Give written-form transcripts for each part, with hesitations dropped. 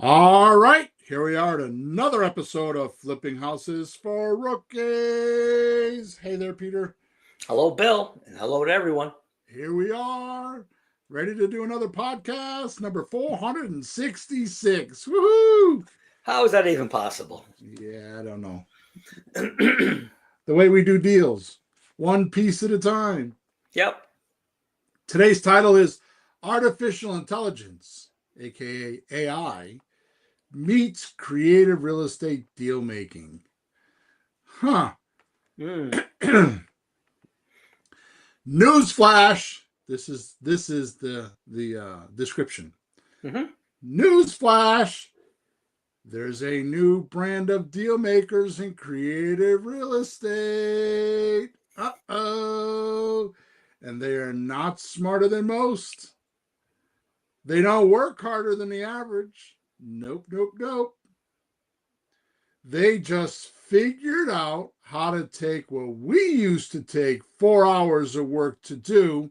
All right, here we are at another episode of Flipping Houses for Rookies. Hey there, Peter. Hello, Bill, and hello to everyone. Here we are, ready to do another podcast, number 466. Woohoo! How is that even possible? Yeah, I don't know. The way we do deals, one piece at a time. Yep. Today's title is Artificial Intelligence, aka AI, meets creative real estate deal making. Huh. Newsflash. This is the description. Newsflash. There's a new brand of deal makers in creative real estate. Uh-oh. And they are not smarter than most. They don't work harder than the average. Nope. They just figured out how to take what we used to take 4 hours of work to do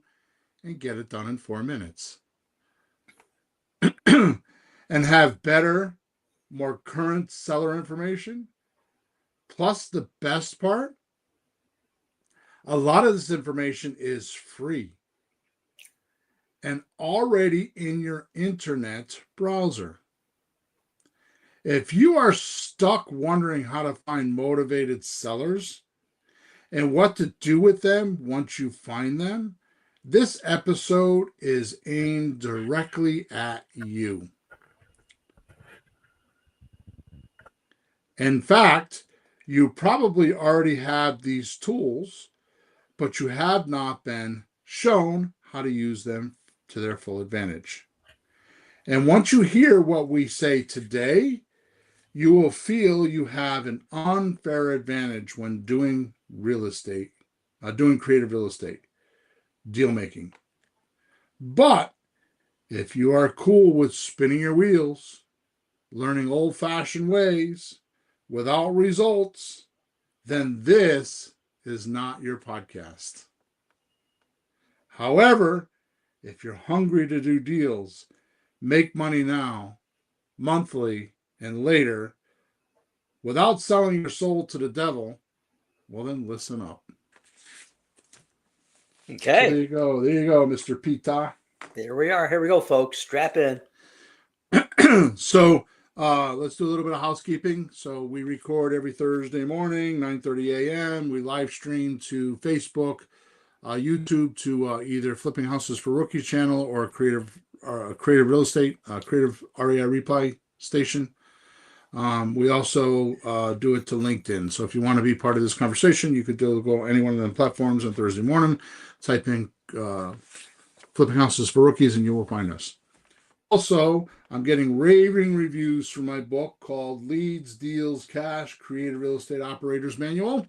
and get it done in 4 minutes. And have better, more current seller information. Plus, the best part, a lot of this information is free and already in your internet browser. If you are stuck wondering how to find motivated sellers and what to do with them once you find them, this episode is aimed directly at you. In fact, you probably already have these tools, but you have not been shown how to use them to their full advantage. And once you hear what we say today, you will feel you have an unfair advantage when doing real estate, doing creative real estate, deal making. But if you are cool with spinning your wheels, learning old-fashioned ways without results, then this is not your podcast. However, if you're hungry to do deals, make money now, monthly, and later, without selling your soul to the devil, well, then listen up. Okay. So there you go, Mr. Pita. There we are. Here we go, folks. Strap in. So let's do a little bit of housekeeping. So we record every Thursday morning, 9:30 a.m. We live stream to Facebook, YouTube, to either Flipping Houses for Rookies channel or Creative Real Estate, Creative REI Replay station. We also do it to LinkedIn. So if you want to be part of this conversation, you could go any one of them platforms on Thursday morning, type in Flipping Houses for Rookies, and you will find us. Also, I'm getting raving reviews for my book called Leads, Deals, Cash, Creative Real Estate Operators Manual.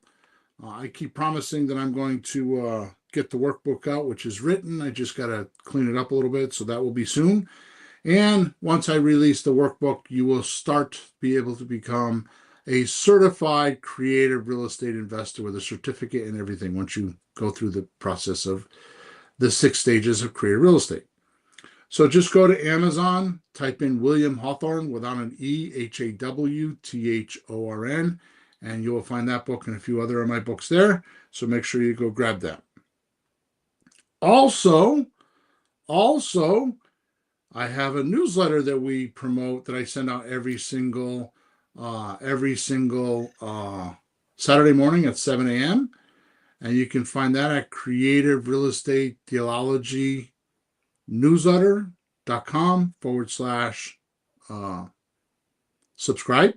I keep promising that I'm going to get the workbook out, which is written. I just got to clean it up a little bit, so that will be soon. And once I release the workbook, you will start to be able to become a certified creative real estate investor with a certificate and everything once you go through the process of the 6 stages of creative real estate. So just go to Amazon, type in William Hawthorne without an E, Hawthorn, and you will find that book and a few other of my books there. So make sure you go grab that. Also, I have a newsletter that we promote that I send out every single Saturday morning at 7 a.m. And you can find that at Creative Real Estate Dealology newsletter.com/subscribe.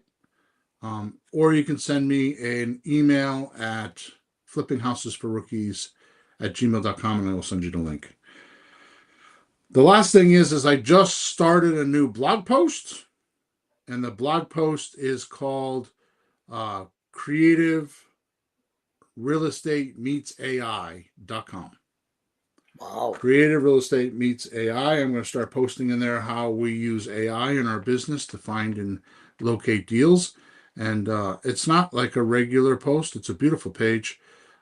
Or you can send me an email at flippinghousesforrookies@gmail.com and I will send you the link. The last thing is I just started a new blog post, and the blog post is called Creative Real Estate Meets AI.com. Wow. Creative Real Estate Meets AI. I'm going to start posting in there how we use AI in our business to find and locate deals. And it's not like a regular post. It's a beautiful page.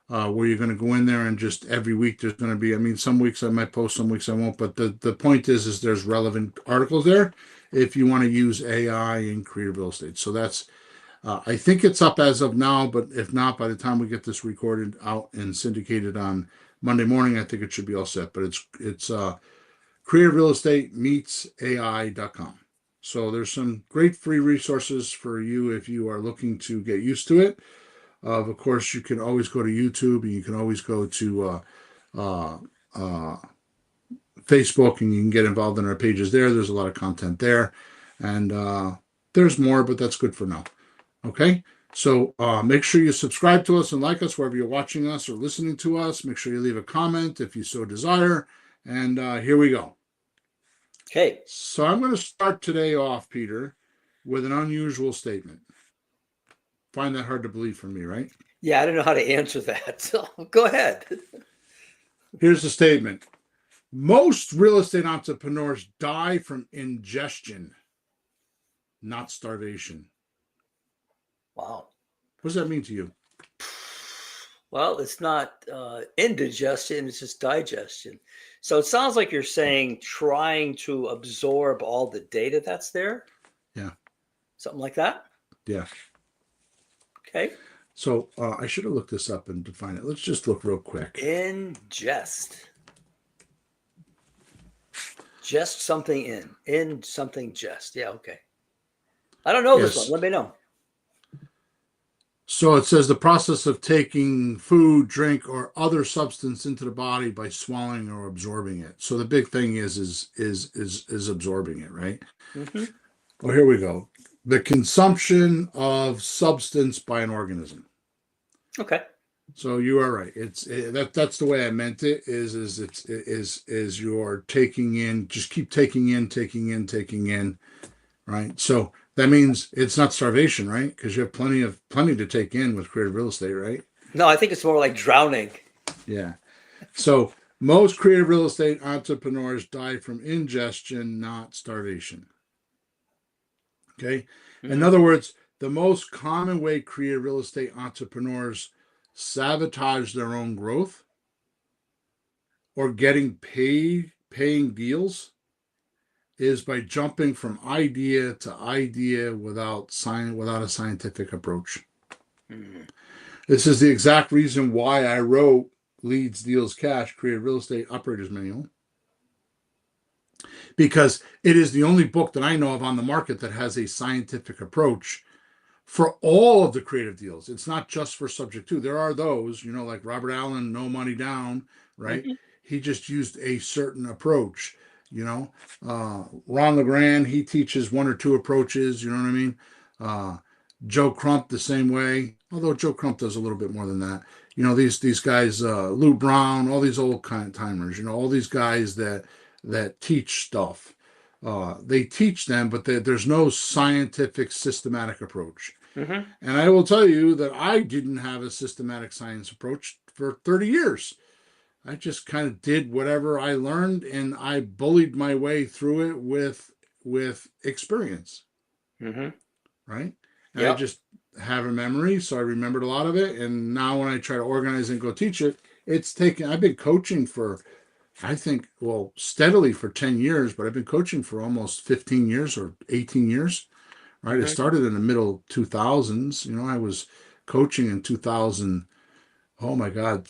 Where you're going to go in there and just every week there's going to be, some weeks I might post, some weeks I won't, but the point is there's relevant articles there. if you want to use AI in creative real estate. So that's, I think it's up as of now, but if not, by the time we get this recorded out and syndicated on Monday morning, I think it should be all set. But it's creative real estate meets AI.com. So there's some great free resources for you if you are looking to get used to it. Of course, you can always go to YouTube, and you can always go to Facebook, and you can get involved in our pages there. There's a lot of content there, and there's more, but that's good for now. Okay, so make sure you subscribe to us and like us wherever you're watching us or listening to us. Make sure you leave a comment if you so desire, and here we go. Okay. So I'm going to start today off, Peter, with an unusual statement. Find that hard to believe for me, right? Yeah, I don't know how to answer that. So go ahead. Here's the statement. Most real estate entrepreneurs die from ingestion, not starvation. Wow. What does that mean to you? Well, it's not indigestion, it's just digestion. So it sounds like you're saying trying to absorb all the data that's there. Yeah. Something like that. Yeah. Okay. So I should have looked this up and defined it. Let's just look real quick. Ingest. Just something in something just. Yeah, okay. I don't know this one. Let me know. So it says the process of taking food, drink, or other substance into the body by swallowing or absorbing it. So the big thing is absorbing it, right? Mm-hmm. Well, here we go. The consumption of substance by an organism. Okay. So you are right. That's the way I meant it. Is you're taking in, just keep taking in, right? So that means it's not starvation, right? Because you have plenty to take in with creative real estate, right? No, I think it's more like drowning. Yeah. So most creative real estate entrepreneurs die from ingestion, not starvation. Okay. Mm-hmm. In other words, the most common way creative real estate entrepreneurs sabotage their own growth or getting paying deals is by jumping from idea to idea without a scientific approach. Mm-hmm. This is the exact reason why I wrote Leads, Deals, Cash, Creative Real Estate Operators Manual, because it is the only book that I know of on the market that has a scientific approach for all of the creative deals. It's not just for subject to. There are those, like Robert Allen, No Money Down, right? Mm-hmm. He just used a certain approach. Ron LeGrand, he teaches one or two approaches. You know what I mean? Joe Crump the same way, although Joe Crump does a little bit more than that. These guys, Lou Brown, all these old kind of timers. All these guys that teach stuff. They teach them, but there's no scientific, systematic approach. Mm-hmm. And I will tell you that I didn't have a systematic science approach for 30 years. I just kind of did whatever I learned, and I bullied my way through it with experience. Mm-hmm. Right? And yep. I just have a memory, so I remembered a lot of it. And now when I try to organize and go teach it, I've been coaching for, I think, steadily for 10 years, but I've been coaching for almost 15 years or 18 years, right? Mm-hmm. I started in the middle 2000s. I was coaching in 2000, oh my God,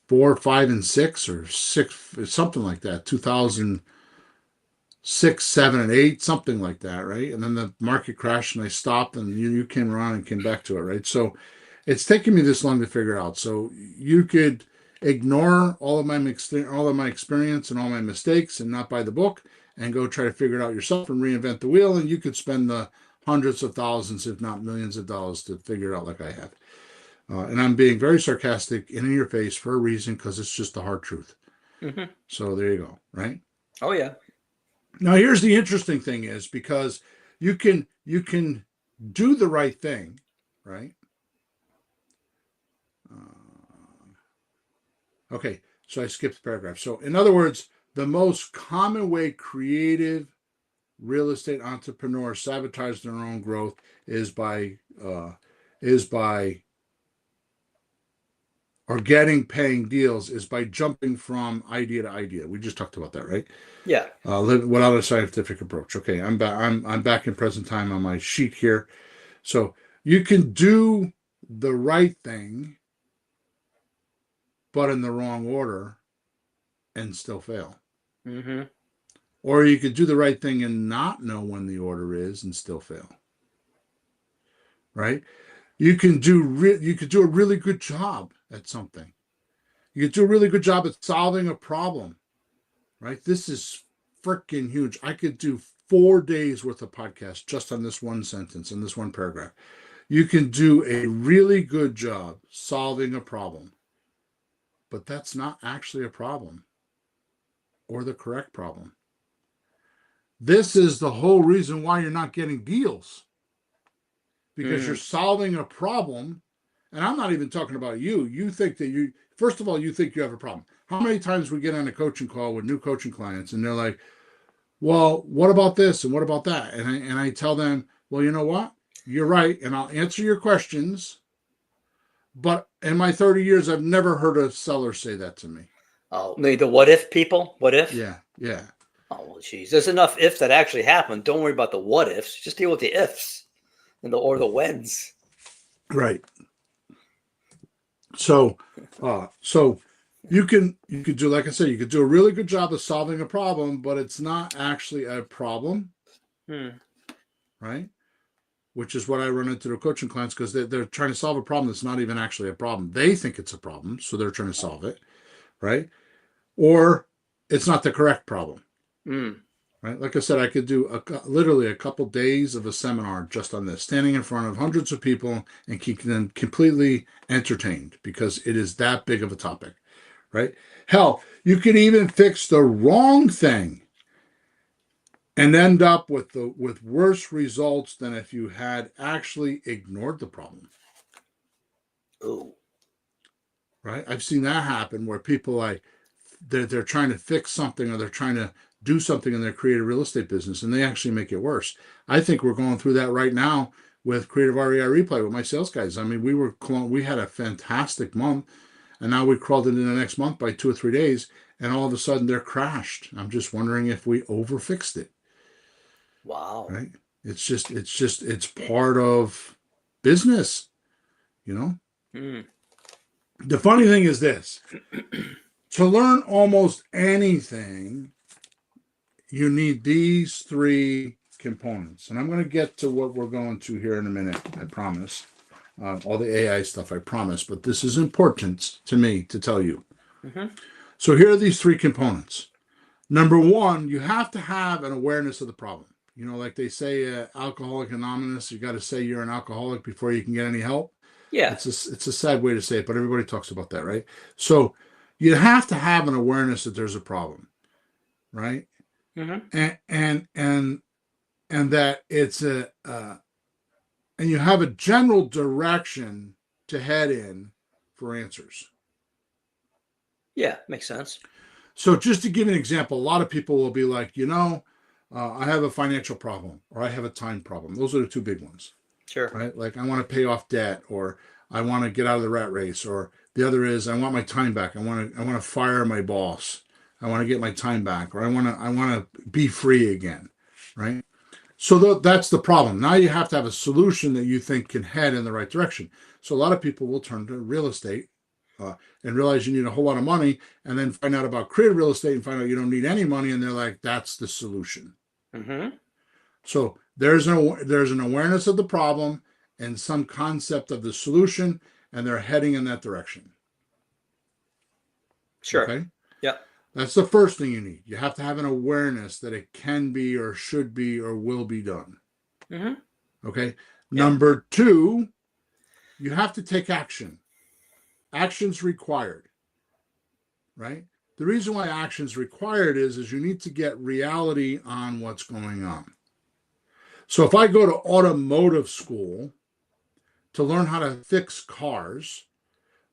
4, 5, and 6 or 6, something like that, 2006, 7, and 8, something like that, right? And then the market crashed and I stopped, and you came around and came back to it, right? So it's taken me this long to figure out. So you could ignore all of my experience and all my mistakes and not buy the book and go try to figure it out yourself and reinvent the wheel, and you could spend the hundreds of thousands, if not millions of dollars to figure it out like I have. And I'm being very sarcastic and in your face for a reason, because it's just the hard truth. Mm-hmm. So there you go, right? Oh, yeah. Now, here's the interesting thing is, because you can do the right thing, right? Okay, so I skipped the paragraph. So in other words, the most common way creative real estate entrepreneurs sabotage their own growth is by or getting paying deals is by jumping from idea to idea. We just talked about that, right? Yeah. Without a scientific approach. Okay, I'm back. I'm back in present time on my sheet here. So you can do the right thing, but in the wrong order, and still fail. Mm-hmm. Or you could do the right thing and not know when the order is and still fail. Right? You could do a really good job at something. You could do a really good job at solving a problem. Right? This is freaking huge. I could do 4 days worth of podcast just on this one sentence in this one paragraph. You can do a really good job solving a problem, but that's not actually a problem or the correct problem. This is the whole reason why you're not getting deals, because you're solving a problem. And I'm not even talking about you. You think that first of all, you think you have a problem. How many times we get on a coaching call with new coaching clients and they're like, well, what about this and what about that? And I tell them, well, you know what? You're right. And I'll answer your questions. But in my 30 years, I've never heard a seller say that to me. Oh, maybe the what if people? What if? Yeah. Oh, well, geez. There's enough ifs that actually happen. Don't worry about the what ifs. Just deal with the ifs or the whens. Right. So you could do, like I said, you could do a really good job of solving a problem, but it's not actually a problem. Right? Which is what I run into the coaching clients, because they're trying to solve a problem that's not even actually a problem. They think it's a problem, so they're trying to solve it, right? Or it's not the correct problem, right? Like I said, I could do literally a couple days of a seminar just on this, standing in front of hundreds of people and keeping them completely entertained, because it is that big of a topic, right? Hell, you could even fix the wrong thing and end up with worse results than if you had actually ignored the problem. Oh, right? I've seen that happen where people they're trying to fix something, or they're trying to do something in their creative real estate business, and they actually make it worse. I think we're going through that right now with Creative REI Replay with my sales guys. I mean, we had a fantastic month, and now we crawled into the next month by 2 or 3 days, and all of a sudden they're crashed. I'm just wondering if we overfixed it. wow. Right? It's part of business, you know? The funny thing is this. To learn almost anything, you need these 3 components. And I'm going to get to what we're going to here in a minute, I promise. All the AI stuff, I promise. But this is important to me to tell you. So here are these 3 components. Number 1, you have to have an awareness of the problem. You know, like they say, Alcoholic Anonymous, you got to say you're an alcoholic before you can get any help. Yeah. It's a sad way to say it, but everybody talks about that, right? So you have to have an awareness that there's a problem, right? And that it's and you have a general direction to head in for answers. Yeah, makes sense. So just to give an example, a lot of people will be like, I have a financial problem, or I have a time problem. Those are the 2 big ones. Sure. Right? Like, I want to pay off debt, or I want to get out of the rat race, or the other is I want my time back. I want to fire my boss. I want to get my time back, or I want to be free again, right? So that's the problem. Now you have to have a solution that you think can head in the right direction. So a lot of people will turn to real estate and realize you need a whole lot of money, and then find out about creative real estate and find out you don't need any money, and they're like, that's the solution. So there's an awareness of the problem and some concept of the solution, and they're heading in that direction. Sure. Okay? Yeah. That's the first thing you need. You have to have an awareness that it can be, or should be, or will be done. Okay? Yeah. Number 2, you have to take action. Action's required. Right? The reason why action's required is you need to get reality on what's going on. So if I go to automotive school to learn how to fix cars,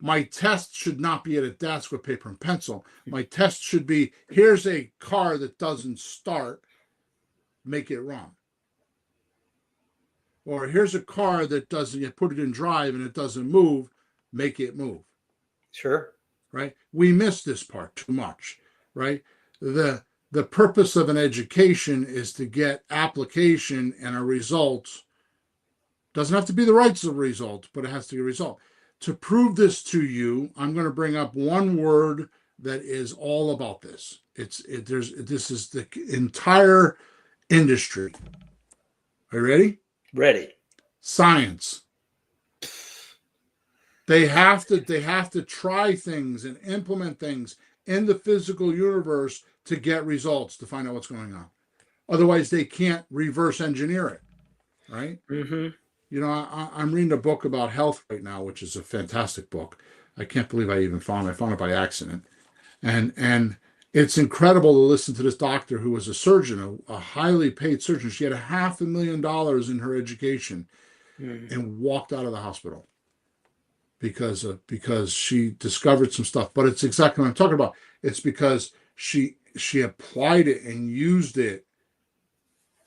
my test should not be at a desk with paper and pencil. My test should be, here's a car that doesn't start, make it run. Or here's a car that doesn't, you put it in drive and it doesn't move, make it move. Sure. right? We miss this part too much, right? The purpose of an education is to get application and a result. Doesn't have to be the right result, but it has to be a result. To prove this to you, I'm going to bring up one word that is all about this. This is the entire industry. Are you ready? Ready. Science. They have to try things and implement things in the physical universe to get results, to find out what's going on. Otherwise, they can't reverse engineer it, right? Mm-hmm. You know, I'm reading a book about health right now, which is a fantastic book. I can't believe I even found it. I found it by accident. And it's incredible to listen to this doctor who was a surgeon, a highly paid surgeon. She had $500,000 in her education and walked out of the hospital because she discovered some stuff. But it's exactly what I'm talking about. It's because she applied it and used it,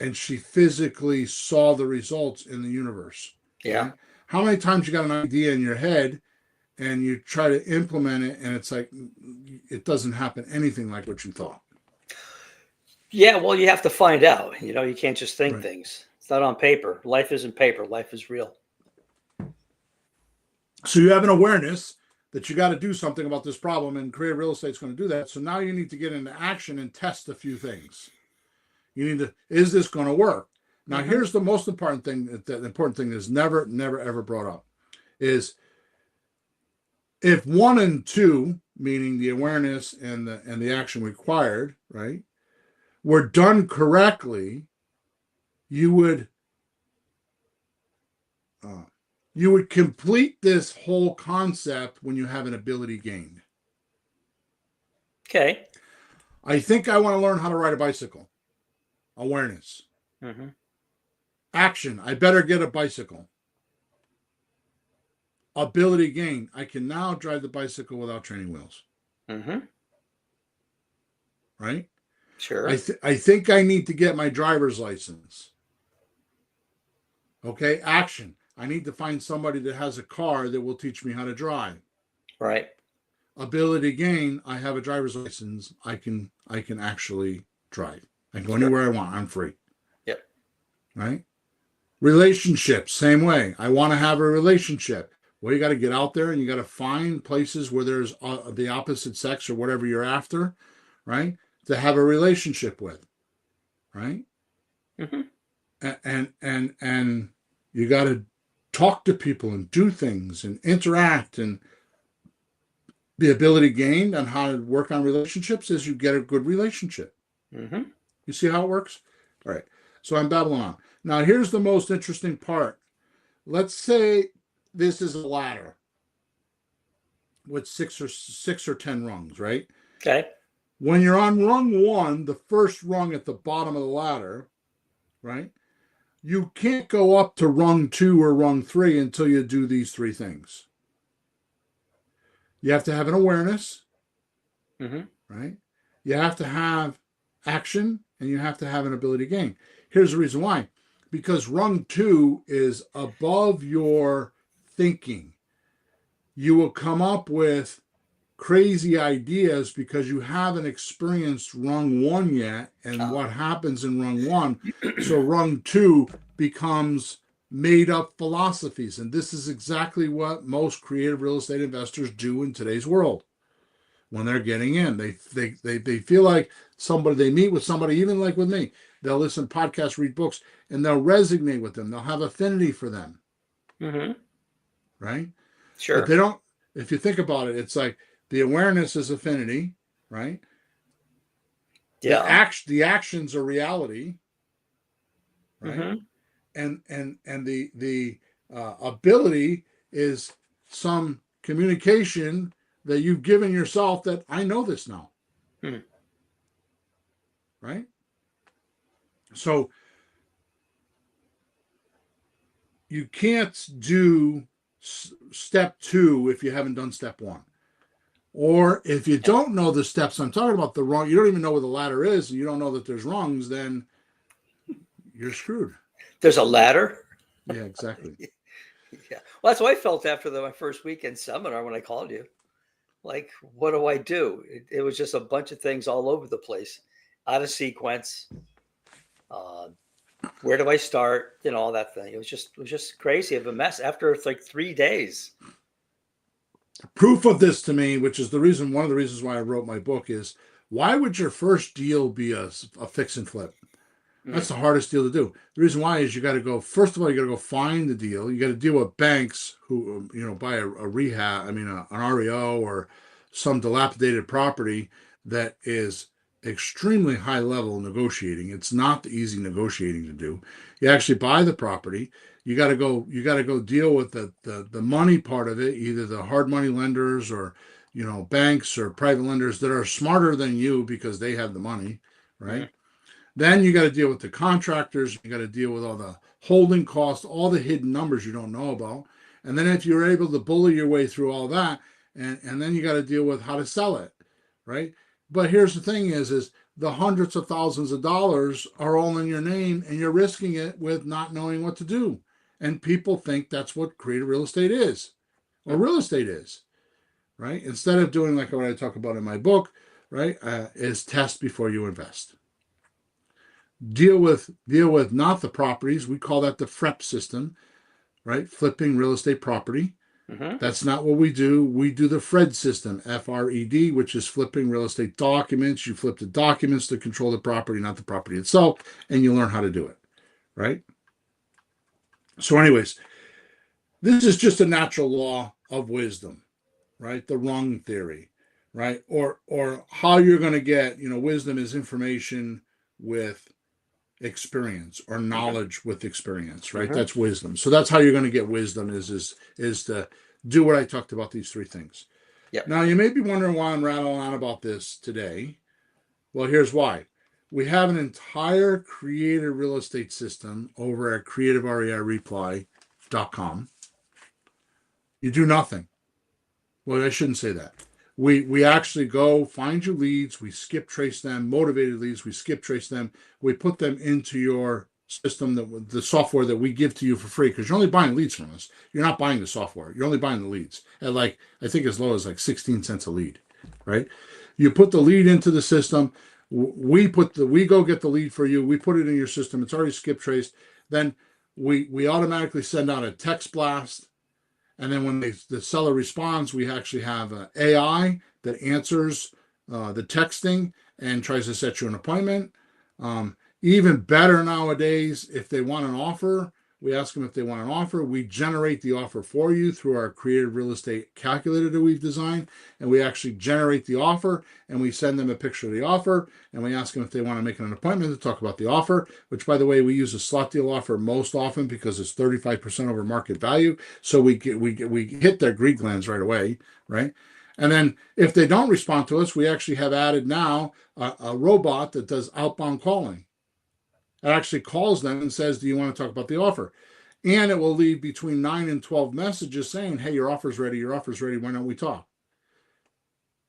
and she physically saw the results in the universe. Yeah. Right? How many times you got an idea in your head and you try to implement it, and it's like it doesn't happen anything like what you thought? Yeah, well, you have to find out. You can't just think Right. things. It's not on paper. Life isn't paper. Life is real. So you have an awareness that you got to do something about this problem, and creative real estate is going to do that. So now you need to get into action and test a few things. You need to, is this going to work? Now, here's the most important thing. The important thing is never, ever brought up is if 1 and 2, meaning the awareness and the action required, right, were done correctly, you would complete this whole concept when you have an ability gained. Okay. I think I want to learn how to ride a bicycle. Awareness. Action. I better get a bicycle. Ability gain. I can now drive the bicycle without training wheels. Right? Sure. I think I need to get my driver's license. Okay. Action. I need to find somebody that has a car that will teach me how to drive. Right. Ability gain. I have a driver's license. I can actually drive. I can go anywhere I want. I'm free. Yep. Right? Relationships, same way. I want to have a relationship. Well, you got to get out there and you got to find places where there's the opposite sex or whatever you're after, right? To have a relationship with, right? And you got to talk to people and do things and interact. And the ability gained on how to work on relationships is you get a good relationship. You see how it works? All right. So I'm babbling on. Now, here's the most interesting part. Let's say this is a ladder with six or 10 rungs, right? Okay. When you're on rung 1, the first rung at the bottom of the ladder, right? You can't go up to rung 2 or rung 3 until you do these 3 things. You have to have an awareness, right? You have to have action, and you have to have an ability gain. Here's the reason why. Because rung 2 is above your thinking. You will come up with crazy ideas because you haven't experienced rung 1 yet and what happens in rung 1. So rung 2 becomes made up philosophies. And this is exactly what most creative real estate investors do in today's world. When they're getting in, they feel like somebody, they meet with somebody, even like with me, they'll listen to podcasts, read books, and they'll resonate with them. They'll have affinity for them. Right? Sure. But they don't, if you think about it, it's like the awareness is affinity, right? Yeah. The actions are reality, right? And the ability is some communication that you've given yourself that I know this now. Right? So you can't do step 2 if you haven't done step 1. Or if you don't know the steps I'm talking about, you don't even know where the ladder is, and you don't know that there's rungs, then you're screwed. There's a ladder? Yeah, exactly. Yeah. Well, that's what I felt after my first weekend seminar when I called you. Like, what do I do? It was just a bunch of things all over the place, out of sequence. Uh, where do I start? All that thing. It was just crazy of a mess. After it's like 3 days. Proof of this to me, which is one of the reasons why I wrote my book, is why would your first deal be a fix and flip? That's the hardest deal to do. The reason why is you got to go, first of all, you got to go find the deal. You got to deal with banks who, buy a rehab, an REO or some dilapidated property that is extremely high level negotiating. It's not the easy negotiating to do. You actually buy the property. You got to go deal with the money part of it, either the hard money lenders or, banks or private lenders that are smarter than you because they have the money, right? Mm-hmm. Then you got to deal with the contractors. You got to deal with all the holding costs, all the hidden numbers you don't know about. And then if you're able to bully your way through all that, and then you got to deal with how to sell it, right? But here's the thing is the hundreds of thousands of dollars are all in your name and you're risking it with not knowing what to do. And people think that's what creative real estate is or real estate is, right? Instead of doing like what I talk about in my book, right, is test before you invest. Deal with not the properties. We call that the FREP system, right? Flipping real estate property. Mm-hmm. That's not what we do. We do the FRED system, FRED, which is flipping real estate documents. You flip the documents to control the property, not the property itself, and you learn how to do it, right? So, anyways, this is just a natural law of wisdom, right? The rung theory, right? Or how you're going to get, wisdom is information with experience or knowledge with experience, right? Mm-hmm. That's wisdom. So that's how you're going to get wisdom is to do what I talked about, these three things. Yep. Now you may be wondering why I'm rattling on about this today. Well, here's why. We have an entire creative real estate system over at creativereireply.com. You do nothing. Well, I shouldn't say that. We actually go find you leads, we skip trace them, motivated leads, we skip trace them, we put them into your system, the software that we give to you for free, because you're only buying leads from us. You're not buying the software. You're only buying the leads at I think as low as 16 cents a lead, right? You put the lead into the system. We go get the lead for you. We put it in your system. It's already skip traced. Then we automatically send out a text blast. And then when the seller responds, we actually have an AI that answers the texting and tries to set you an appointment. Even better nowadays, if they want an offer, we ask them if they want an offer. We generate the offer for you through our creative real estate calculator that we've designed. And we actually generate the offer and we send them a picture of the offer. And we ask them if they want to make an appointment to talk about the offer, which, by the way, we use a slot deal offer most often because it's 35% over market value. So we hit their greed glands right away, right? And then if they don't respond to us, we actually have added now a robot that does outbound calling. It actually calls them and says, do you want to talk about the offer? And it will leave between 9 and 12 messages saying, hey, your offer's ready. Why don't we talk?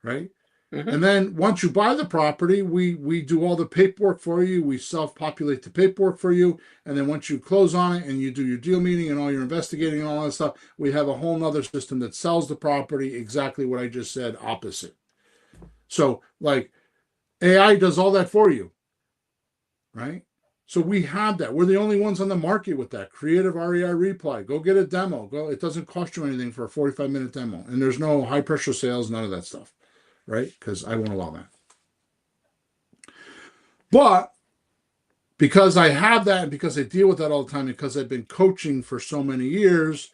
Right? Mm-hmm. And then once you buy the property, we do all the paperwork for you. We self-populate the paperwork for you. And then once you close on it and you do your deal meeting and all your investigating and all that stuff, we have a whole nother system that sells the property exactly what I just said, opposite. So AI does all that for you, right? So we have that. We're the only ones on the market with that. Creative REI Reply. Go get a demo. It doesn't cost you anything for a 45-minute demo. And there's no high pressure sales, none of that stuff, right? Because I won't allow that. But because I have that and because I deal with that all the time, because I've been coaching for so many years,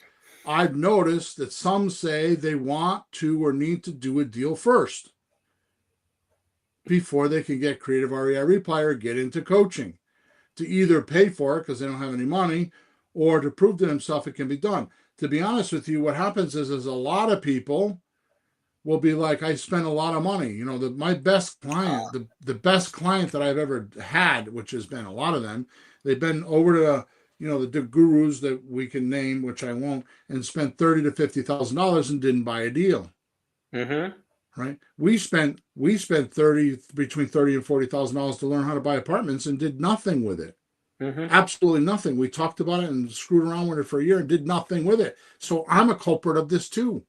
I've noticed that some say they want to or need to do a deal first before they can get Creative REI Reply or get into coaching, to either pay for it because they don't have any money or to prove to themselves it can be done. To be honest with you, what happens is a lot of people will be like, I spent a lot of money. My best client, the best client that I've ever had, which has been a lot of them, they've been over to, the gurus that we can name, which I won't, and spent $30,000 to $50,000 and didn't buy a deal. Mm-hmm. Right? We spent between $30,000 and $40,000 to learn how to buy apartments and did nothing with it. Mm-hmm. Absolutely nothing. We talked about it and screwed around with it for a year and did nothing with it. So I'm a culprit of this too.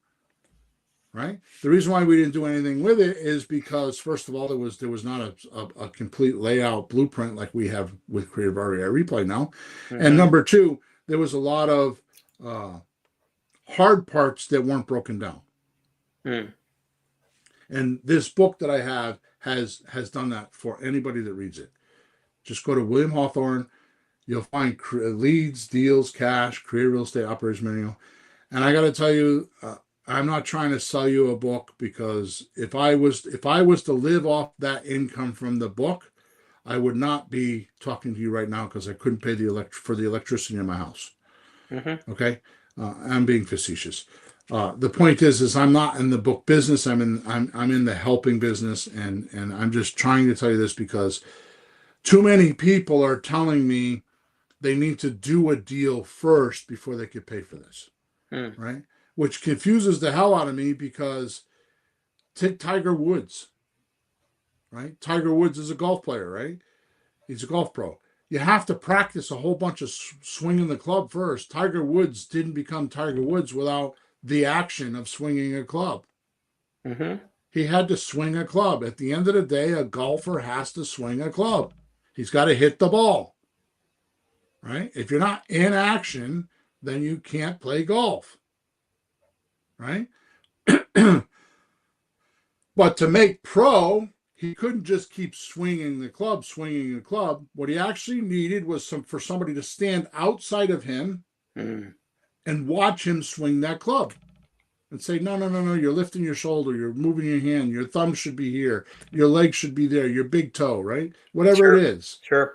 right? The reason why we didn't do anything with it is because, first of all, there was not a complete layout blueprint like we have with Creative REI Replay now, and number two, there was a lot of hard parts that weren't broken down. Mm. And this book that I have has done that for anybody that reads it. Just go to William Hawthorne. You'll find leads, deals, cash, creative real estate operation manual. And I got to tell you, I'm not trying to sell you a book, because if I was to live off that income from the book, I would not be talking to you right now, because I couldn't pay for the electricity in my house. Okay, I'm being facetious. The point is I'm not in the book business. I'm in the helping business, and I'm just trying to tell you this because too many people are telling me they need to do a deal first before they could pay for this, right? Which confuses the hell out of me, because take Tiger Woods, right? Tiger Woods is a golf player, right? He's a golf pro. You have to practice a whole bunch of swinging the club first. Tiger Woods didn't become Tiger Woods without the action of swinging a club. He had to swing a club. At the end of the day, a golfer has to swing a club. He's got to hit the ball, right? If you're not in action, then you can't play golf, right? But to make pro, he couldn't just keep swinging the club. What he actually needed was for somebody to stand outside of him and watch him swing that club and say, no, you're lifting your shoulder, you're moving your hand, your thumb should be here, your leg should be there, your big toe, right? Whatever it is. Sure.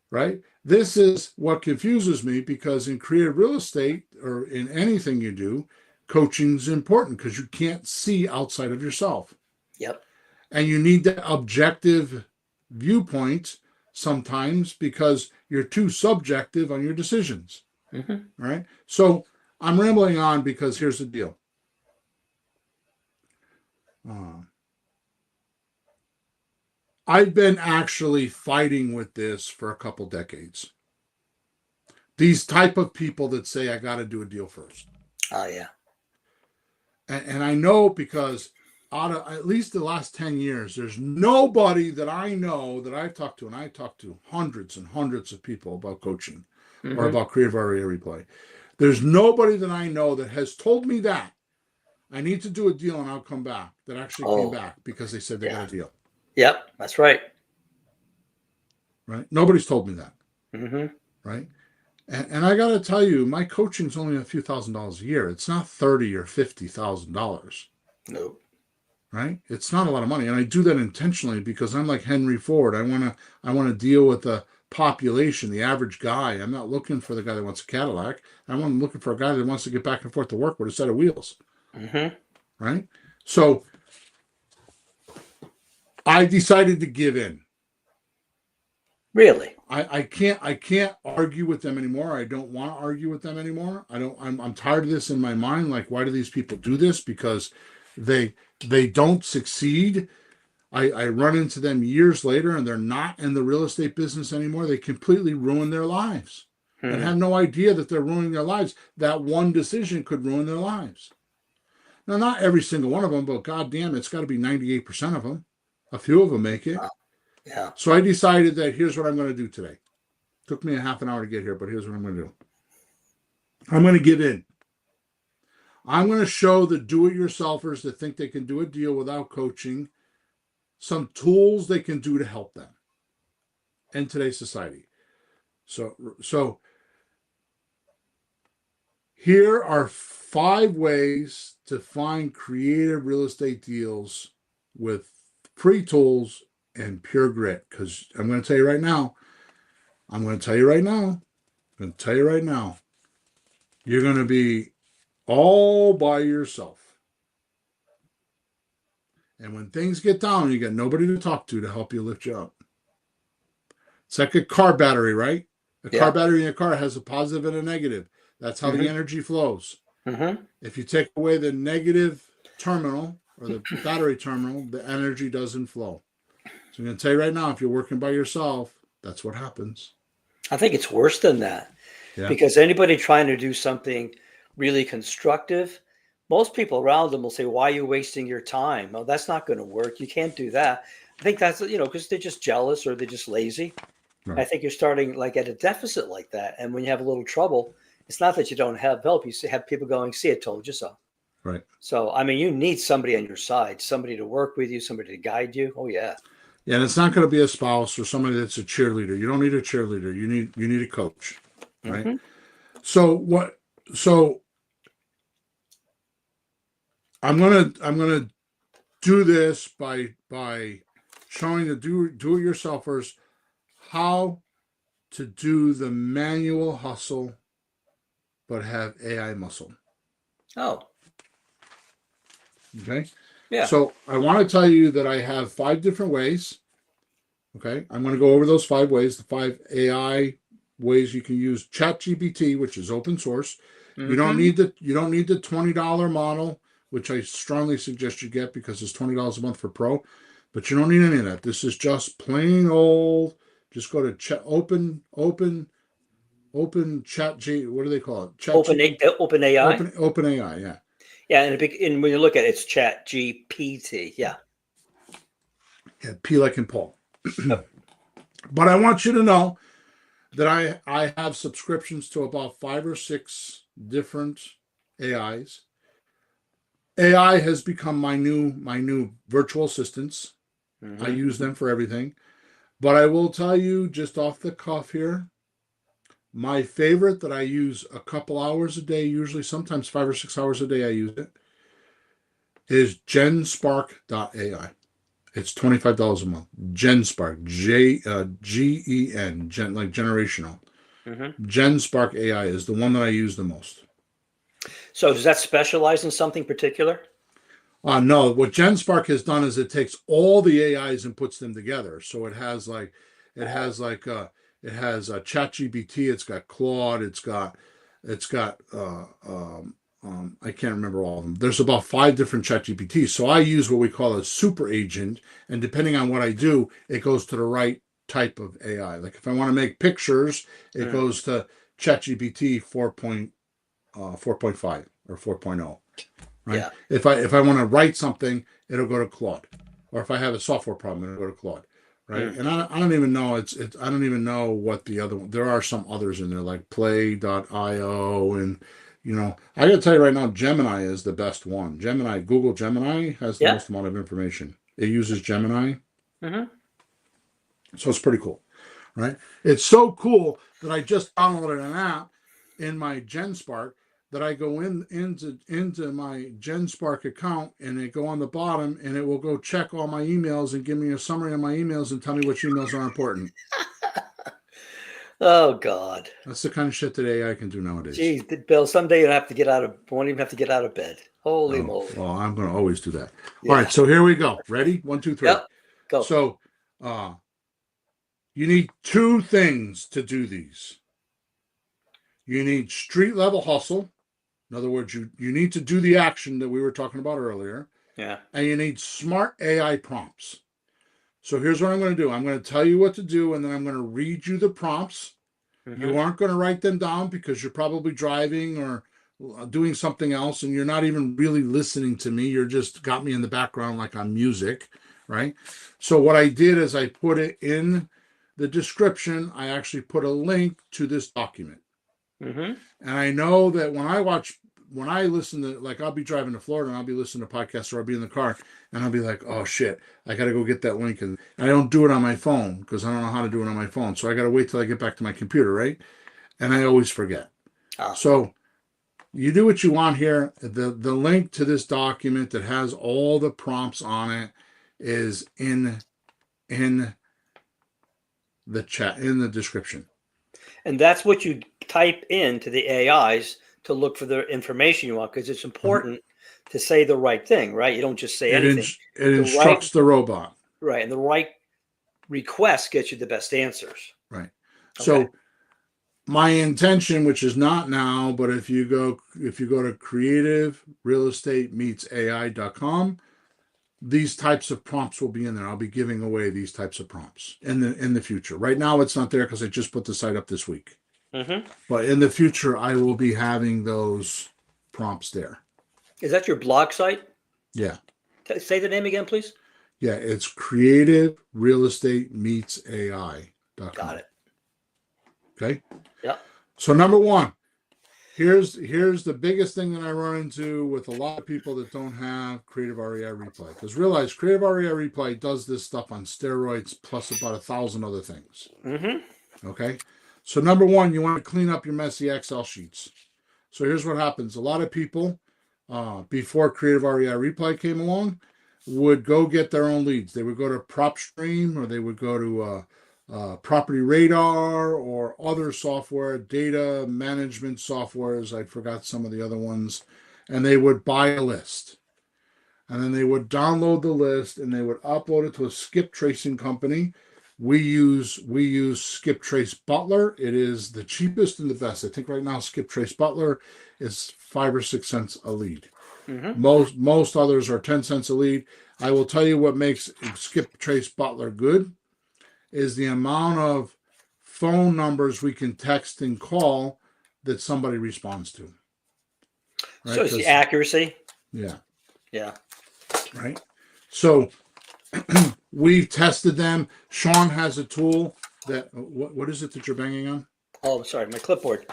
Right? This is what confuses me, because in creative real estate, or in anything you do, coaching is important, because you can't see outside of yourself. Yep. And you need that objective viewpoint sometimes, because you're too subjective on your decisions. Right? So I'm rambling on, because here's the deal. I've been actually fighting with this for a couple decades. These type of people that say, I got to do a deal first. Oh, yeah. And I know, because out of at least the last 10 years, there's nobody that I know that I've talked to, and I talked to hundreds and hundreds of people about coaching or about Creative REI Replay. There's nobody that I know that has told me that I need to do a deal and I'll come back, that actually came back because they said they got a deal. Yep, that's right. Right? Nobody's told me that. Right? And I got to tell you, my coaching's only a few $1,000s a year. It's not $30,000 or $50,000. Nope. Right? It's not a lot of money, and I do that intentionally, because I'm like Henry Ford. I want to deal with the population, the average guy. I'm not looking for the guy that wants a Cadillac. I'm looking for a guy that wants to get back and forth to work with a set of wheels. Right? So I decided to give in. Really? I can't argue with them anymore. I don't want to argue with them anymore. I'm tired of this in my mind. Like, why do these people do this? Because they don't succeed. I run into them years later, and they're not in the real estate business anymore. They completely ruin their lives and have no idea that they're ruining their lives. That one decision could ruin their lives. Now, not every single one of them, but goddamn, it's got to be 98% of them. A few of them make it. Wow. Yeah. So I decided that here's what I'm going to do today. Took me a half an hour to get here, but here's what I'm going to do. I'm going to give in. I'm going to show the do-it-yourselfers that think they can do a deal without coaching some tools they can do to help them in today's society. So here are 5 ways to find creative real estate deals with free tools and pure grit. Because I'm going to tell you right now, you're going to be all by yourself. And when things get down, you got nobody to talk to help you lift you up. It's like a car battery, right? A car battery in a car has a positive and a negative. That's how the energy flows. If you take away the negative terminal or the battery terminal, the energy doesn't flow. So I'm going to tell you right now, if you're working by yourself, that's what happens. I think it's worse than that. Because anybody trying to do something really constructive, most people around them will say, "Why are you wasting your time? Oh, that's not going to work. You can't do that." I think that's, because they're just jealous or they're just lazy. Right. I think you're starting like at a deficit like that. And when you have a little trouble, it's not that you don't have help. You have people going, "See, I told you so." Right. So, I mean, you need somebody on your side, somebody to work with you, somebody to guide you. Oh, yeah. Yeah, and it's not going to be a spouse or somebody that's a cheerleader. You don't need a cheerleader. You need a coach, right? Mm-hmm. So I'm gonna do this by showing the do-it-yourselfers how to do the manual hustle but have AI muscle. Oh, Okay. yeah. So I want to tell you that I have 5 different ways. Okay. I'm going to go over those 5 ways, the 5 AI ways you can use ChatGPT, which is open source. You don't need the $20 model, which I strongly suggest you get because it's $20 a month for Pro, but you don't need any of that. This is just plain old. Just go to open chat G. What do they call it? Open AI. Open AI. Yeah. Yeah, and when you look at it, it's Chat GPT. Yeah. Yeah. P like in Paul. Yep. But I want you to know that I have subscriptions to about 5 or 6 different AIs. AI has become my new virtual assistants. I use them for everything. But I will tell you just off the cuff here, my favorite that I use a couple hours a day, usually sometimes 5 or 6 hours a day I use it, is GenSpark.ai. It's $25 a month. GenSpark, Gen, like generational. GenSpark AI is the one that I use the most. So does that specialize in something particular? No, what GenSpark has done is it takes all the AIs and puts them together. So it has ChatGPT, it's got Claude, it's got I can't remember all of them. There's about 5 different ChatGPTs. So I use what we call a super agent, and depending on what I do, it goes to the right type of AI. Like if I want to make pictures, it goes to ChatGPT 4.5 or 4.0. Right. Yeah. If I want to write something, it'll go to Claude, or if I have a software problem, it'll go to Claude. Right. And I don't even know I don't even know what the other one. There are some others in there like Play.io, and I got to tell you right now, Gemini is the best one. Google Gemini has the most amount of information. It uses Gemini, so it's pretty cool. Right. It's so cool that I just downloaded an app in my GenSpark that I go into my GenSpark account, and it go on the bottom, and it will go check all my emails and give me a summary of my emails and tell me which emails are important. Oh God. That's the kind of shit that AI can do nowadays. Geez, Bill, someday you'll have to get out of won't even have to get out of bed. Holy moly. Well, I'm gonna always do that. Yeah. All right, so here we go. Ready? 1, 2, 3. Yep. Go. So you need 2 things to do these. You need street level hustle. In other words, you need to do the action that we were talking about earlier. Yeah. And you need smart AI prompts. So here's what I'm going to do. I'm going to tell you what to do, and then I'm going to read you the prompts. You aren't going to write them down because you're probably driving or doing something else, and you're not even really listening to me. You're just got me in the background like I'm music, right? So what I did is I put it in the description. I actually put a link to this document. And I know that when I listen to, like, I'll be driving to Florida and I'll be listening to podcasts, or I'll be in the car and I'll be like, oh shit, I got to go get that link. And I don't do it on my phone because I don't know how to do it on my phone. So I got to wait till I get back to my computer, right? And I always forget. So you do what you want here. The link to this document that has all the prompts on it is in the chat, in the description. And that's what you type into the AIs to look for the information you want, because it's important to say the right thing, right? You don't just say anything. It instructs the robot. Right. And the right request gets you the best answers. Right. Okay. So my intention, which is not now, but if you go to creativerealestatemeetsai.com, these types of prompts will be in there. I'll be giving away these types of prompts in the future. Right now, it's not there because I just put the site up this week. But in the future, I will be having those prompts there. Is that your blog site? Yeah. Say the name again, please. Yeah, it's creative real estate meets AI.com. Got it. Okay. Yeah. So number one, here's the biggest thing that I run into with a lot of people that don't have Creative REI Replay. Because realize Creative REI Replay does this stuff on steroids plus about 1,000 other things. Mm-hmm. Okay. So number one, you want to clean up your messy Excel sheets. So here's what happens. A lot of people, before Creative REI Replay came along, would go get their own leads. They would go to PropStream, or they would go to Property Radar, or other software, data management softwares. I forgot some of the other ones. And they would buy a list. And then they would download the list and they would upload it to a skip tracing company. We use Skip Trace Butler. It is the cheapest and the best. I think right now Skip Trace Butler is 5 or 6 cents a lead. Mm-hmm. Most others are 10 cents a lead. I will tell you what makes Skip Trace Butler good is the amount of phone numbers we can text and call that somebody responds to. Right? So it's the accuracy. Yeah. Yeah. Right. So we've tested them. Sean has a tool that what is it that you're banging on? Oh, sorry, my clipboard.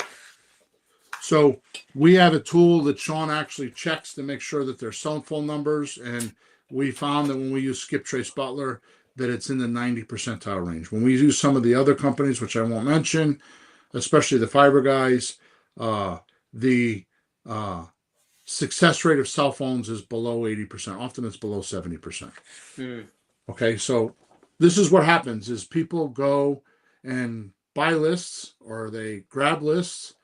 So we have a tool that Sean actually checks to make sure that their cell phone numbers, and we found that when we use Skip Trace Butler, that it's in the 90 percentile range. When we use some of the other companies, which I won't mention, especially the fiber guys, the success rate of cell phones is below 80%. Often it's below 70%. Okay, so this is what happens is people go and buy lists, or they grab lists,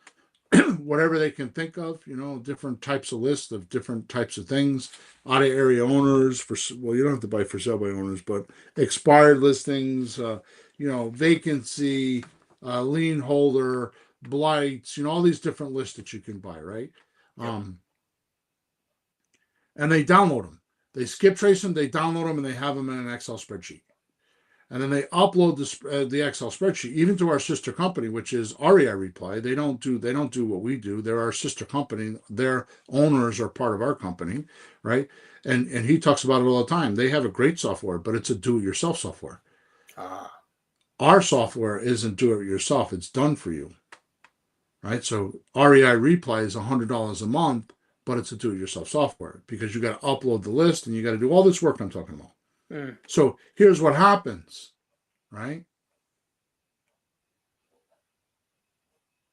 whatever they can think of, different types of lists of different types of things, out of area owners you don't have to buy for sale by owners, but expired listings, vacancy, lien holder, blights, all these different lists that you can buy, right? Yep. And they download them. They skip trace them, they download them, and they have them in an Excel spreadsheet. And then they upload the Excel spreadsheet, even to our sister company, which is REI Reply. They don't do what we do. They're our sister company. Their owners are part of our company, right? And he talks about it all the time. They have a great software, but it's a do-it-yourself software. Our software isn't do-it-yourself. It's done for you, right? So REI Reply is $100 a month, but it's a do-it-yourself software because you got to upload the list and you got to do all this work I'm talking about. So here's what happens, right?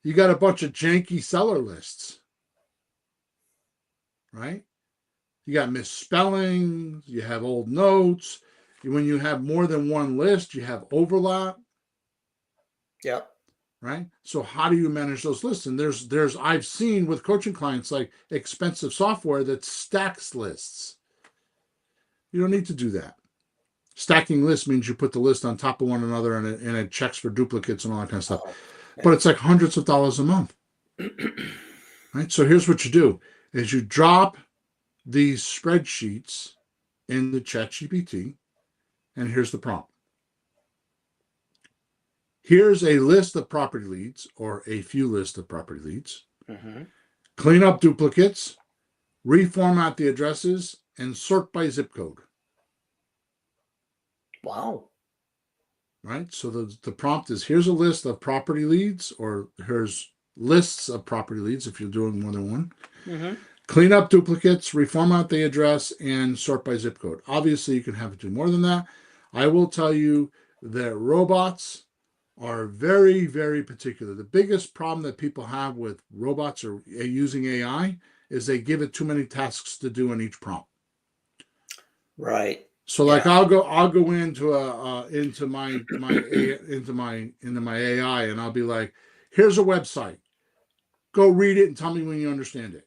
You got a bunch of janky seller lists, right? You got misspellings, you have old notes. When you have more than one list, you have overlap. Yep. Right? So how do you manage those lists? And there's I've seen with coaching clients like expensive software that stacks lists. You don't need to do that. Stacking lists means you put the list on top of one another and it checks for duplicates and all that kind of stuff. But it's like hundreds of dollars a month. Right? So here's what you do is you drop these spreadsheets in the ChatGPT, and here's the prompt. Here's a list of property leads, or a few lists of property leads. Mm-hmm. Clean up duplicates, reformat the addresses, and sort by zip code. Wow. Right? So the prompt is, here's a list of property leads, or here's lists of property leads if you're doing more than one. Mm-hmm. Clean up duplicates, reformat the address, and sort by zip code. Obviously, you can have it do more than that. I will tell you that robots are very, very particular. The biggest problem that people have with robots or using AI is they give it too many tasks to do in each prompt. Right. So like I'll go into my AI and I'll be like, here's a website. Go read it and tell me when you understand it.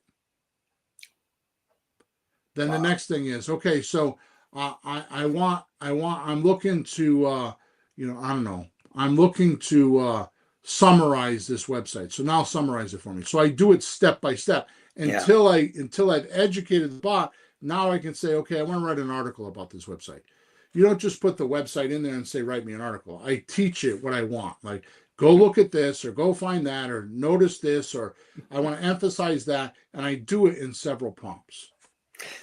Then the next thing is, okay, so I'm looking to I'm looking to summarize this website. So now summarize it for me. So I do it step by step until I've educated the bot. Now I can say, okay, I want to write an article about this website. You don't just put the website in there and say, write me an article. I teach it what I want. Like, go look at this, or go find that, or notice this, or I want to emphasize that. And I do it in several prompts.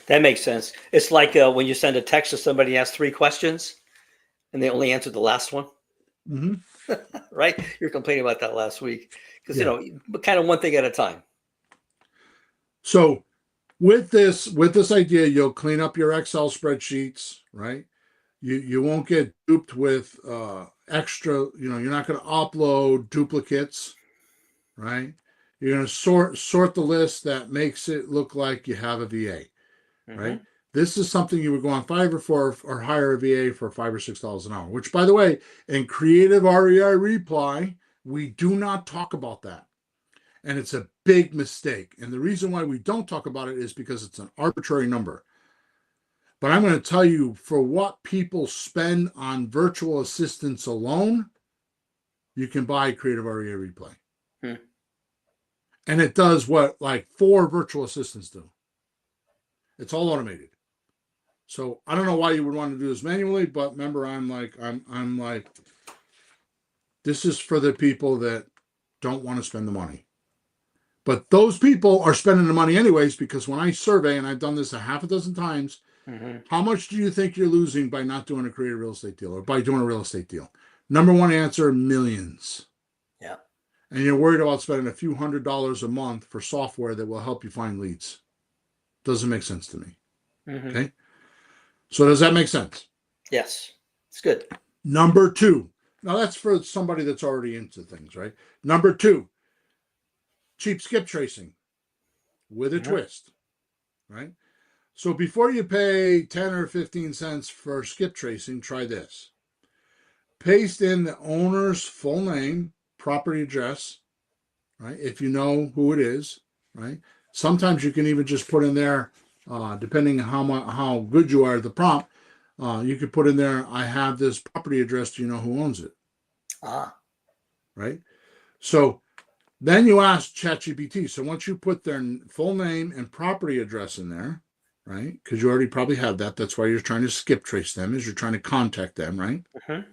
That makes sense. It's like when you send a text to somebody and ask 3 questions and they only answered the last one, Mm-hmm. right? You're complaining about that last week because, Yeah. kind of one thing at a time. So with this idea, you'll clean up your Excel spreadsheets, right? You won't get duped with extra, you're not going to upload duplicates, right? You're going to sort the list that makes it look like you have a VA, right? Mm-hmm. This is something you would go on Fiverr for or hire a VA for $5 or $6 an hour, which, by the way, in Creative REI Reply, we do not talk about that. And it's a big mistake. And the reason why we don't talk about it is because it's an arbitrary number. But I'm going to tell you, for what people spend on virtual assistants alone, you can buy Creative REI Reply. Hmm. And it does what like 4 virtual assistants do. It's all automated. So I don't know why you would want to do this manually, but remember, I'm like, this is for the people that don't want to spend the money. But those people are spending the money anyways, because when I survey, and I've done this a half a dozen times, Mm-hmm. how much do you think you're losing by not doing a creative real estate deal or by doing a real estate deal? Number one answer, millions. Yeah. And you're worried about spending a few $100s a month for software that will help you find leads. Doesn't make sense to me. Mm-hmm. Okay. So does that make sense? Yes. It's good. Number 2. Now that's for somebody that's already into things, right? Number 2, cheap skip tracing with a twist, right? So before you pay 10 or 15 cents for skip tracing, try this. Paste in the owner's full name, property address, right? If you know who it is, right? Sometimes you can even just put in there, depending on how good you are at the prompt, you could put in there, I have this property address. Do you know who owns it? Right? So then you ask ChatGPT. So once you put their full name and property address in there, right? Because you already probably have that. That's why you're trying to skip trace them, is you're trying to contact them, right? Mm-hmm.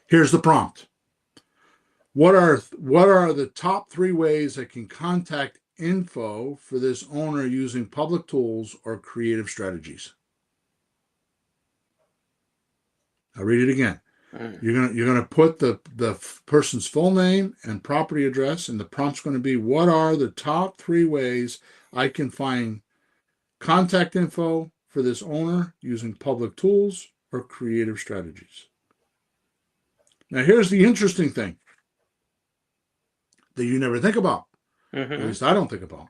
Here's the prompt. What are the top 3 ways I can contact info for this owner using public tools or creative strategies? I'll read it again. You're gonna put the person's full name and property address, and the prompt's going to be, what are the top 3 ways I can find contact info for this owner using public tools or creative strategies? Now here's the interesting thing that you never think about. Mm-hmm. At least I don't think about.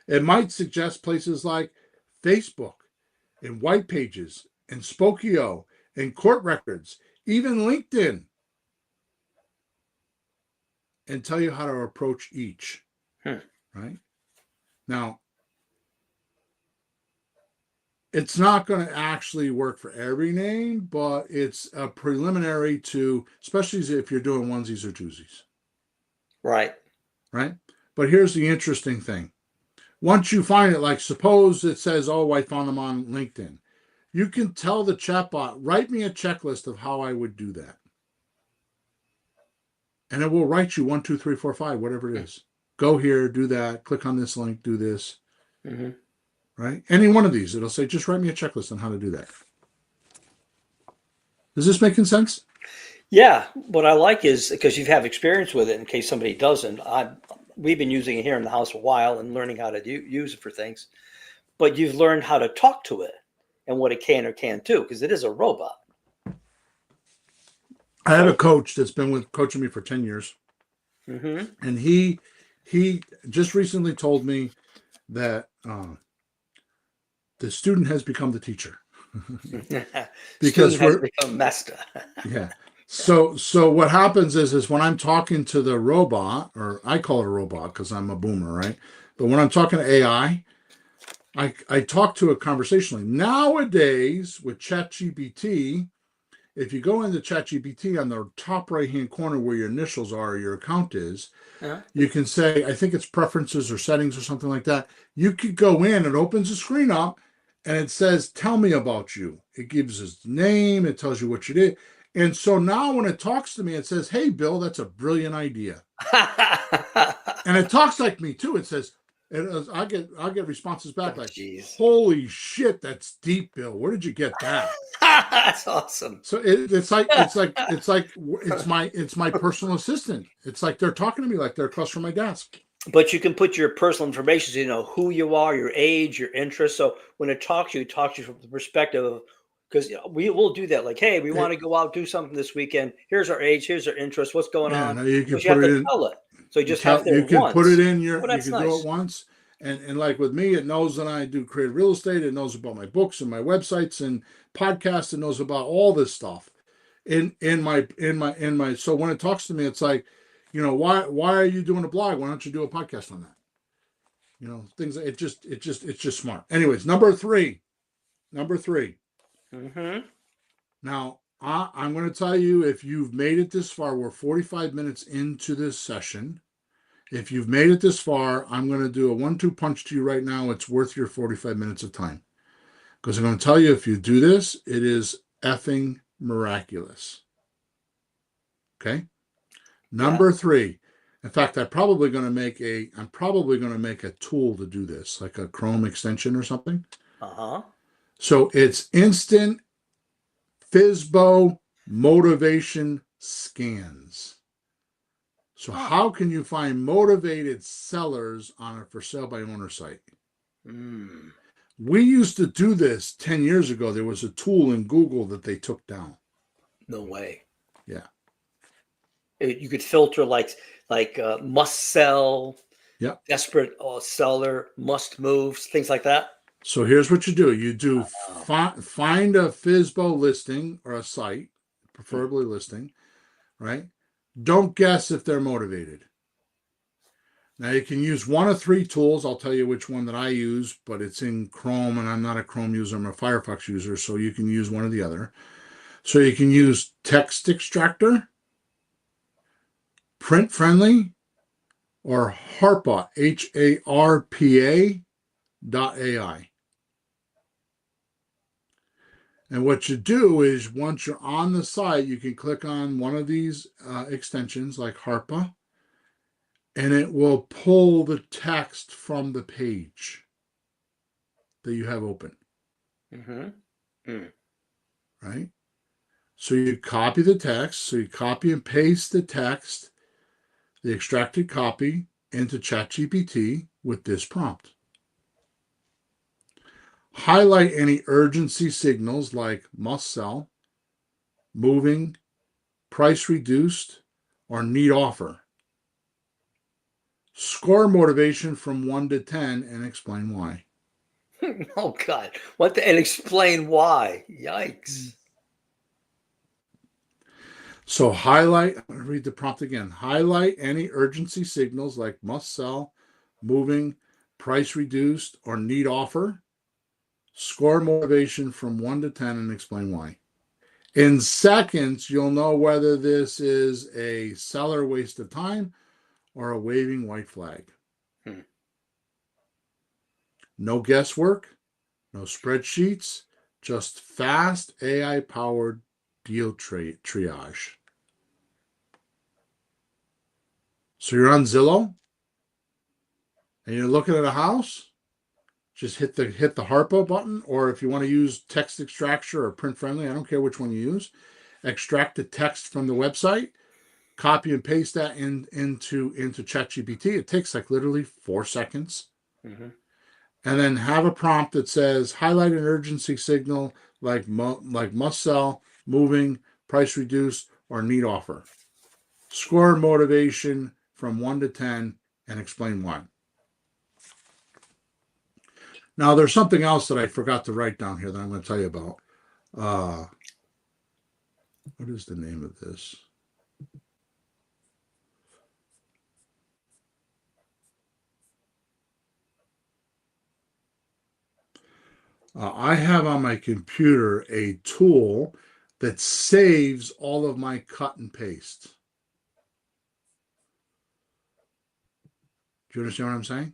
It might suggest places like Facebook and white pages and Spokio and court records, even LinkedIn, and tell you how to approach each. Right? Now, it's not going to actually work for every name, but it's a preliminary to, especially if you're doing onesies or twosies. Right. Right? But here's the interesting thing. Once you find it, like suppose it says, oh, I found them on LinkedIn. You can tell the chatbot, write me a checklist of how I would do that. And it will write you 1, 2, 3, 4, 5, whatever it is. Go here, do that, click on this link, do this. Mm-hmm. Right? Any one of these, it'll say, just write me a checklist on how to do that. Is this making sense? Yeah. What I like is, because you have experience with it, in case somebody doesn't, we've been using it here in the house a while and learning how to use it for things, but you've learned how to talk to it and what it can or can't do, because it is a robot. I have a coach that's been coaching me for 10 years. Mm-hmm. And he just recently told me that the student has become the teacher. Because we're become master. Yeah. So what happens is when I'm talking to the robot, or I call it a robot because I'm a boomer, right? But when I'm talking to AI, I talk to it conversationally. Nowadays with ChatGPT, if you go into ChatGPT on the top right-hand corner where your initials are, or your account is, you can say, I think it's preferences or settings or something like that. You could go in, it opens the screen up, and it says, tell me about you. It gives its name, it tells you what you did. And so now when it talks to me, it says, hey, Bill, that's a brilliant idea. And it talks like me too. It says, And I get responses back like, Jeez. "Holy shit, that's deep, Bill. Where did you get that?" That's awesome. So it's my personal assistant. It's like they're talking to me like they're across from my desk. But you can put your personal information, so you know who you are, your age, your interests. So when it talks to you from the perspective of, because we will do that. Like, hey, we want to go out do something this weekend. Here's our age. Here's our interest. What's going Yeah, on? now you can Because you put have it to in. tell it. So you just have You to can put it once. in your. Well, You that's can do nice. it once, and like with me, it knows that I do creative real estate. It knows about my books and my websites and podcasts. It knows about all this stuff. In my. So when it talks to me, it's like, why are you doing a blog? Why don't you do a podcast on that? Things. It's just smart. Anyways, number three. Mm-hmm. Now, I'm going to tell you, if you've made it this far, we're 45 minutes into this session. If you've made it this far, I'm going to do a 1-2 punch to you right now. It's worth your 45 minutes of time. Because I'm going to tell you, if you do this, it is effing miraculous. Okay? Number 3. In fact, I'm probably going to make a tool to do this, like a Chrome extension or something. Uh-huh. So it's instant FSBO motivation scans. So how can you find motivated sellers on a for sale by owner site? We used to do this 10 years ago. There was a tool in Google that they took down. No way. Yeah. You could filter like must sell, Yeah. desperate seller, must move, things like that. So here's what you do. You do find a FSBO listing or a site, preferably listing, right? Don't guess if they're motivated. Now you can use one of 3 tools. I'll tell you which one that I use, but it's in Chrome, and I'm not a Chrome user. I'm a Firefox user, so you can use one or the other. So you can use text extractor, print friendly, or HARPA, HARPA.ai. And what you do is once you're on the site, you can click on one of these extensions like HARPA, and it will pull the text from the page that you have open. Right? So you copy the text. So you copy and paste the text, the extracted copy, into ChatGPT with this prompt. Highlight any urgency signals like must sell, moving, price reduced, or need offer. Score motivation from 1 to 10 and explain why. Oh God! And explain why? Yikes! So highlight. I'm going to read the prompt again. Highlight any urgency signals like must sell, moving, price reduced, or need offer. Score motivation from 1 to 10 and explain why. In seconds, you'll know whether this is a seller waste of time or a waving white flag. No guesswork, no spreadsheets, just fast AI-powered deal triage. So you're on Zillow and you're looking at a house, just hit the HARPA button, or if you want to use text extractor or print friendly, I don't care which one you use. Extract the text from the website, copy and paste that into ChatGPT. It takes like literally 4 seconds. And then have a prompt that says highlight an urgency signal like must sell, moving, price reduced, or need offer. Score motivation from 1 to 10 and explain why. Now, there's something else that I forgot to write down here that I'm going to tell you about. What is the name of this? I have on my computer a tool that saves all of my cut and paste. Do you understand what I'm saying?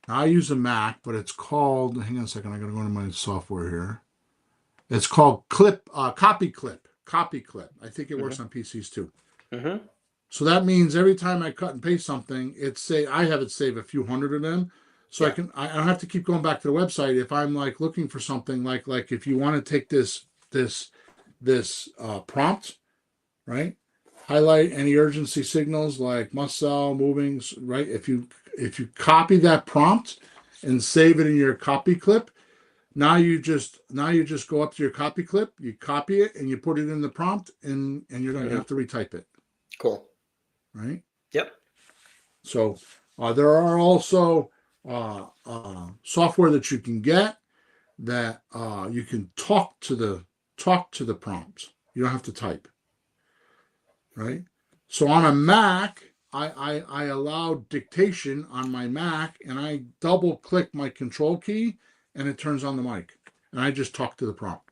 I use a Mac, but it's called, hang on a second, I gotta go into my software here. It's called Copy Clip. I think it works on PCs too. So that means every time I cut and paste something, I have it save a few hundred of them. So Yeah. I don't have to keep going back to the website if I'm like looking for something like if you want to take this prompt, right? Highlight any urgency signals like must sell, moving, right? If you copy that prompt and save it in your copy clip, now you just go up to your copy clip, you copy it and you put it in the prompt, and you're done. You have to retype it. Cool. Right? Yep. So there are also software that you can get that you can talk to the prompts. You don't have to type. Right? So on a Mac, I allow dictation on my Mac, and I double click my control key, and it turns on the mic, and I just talk to the prompt.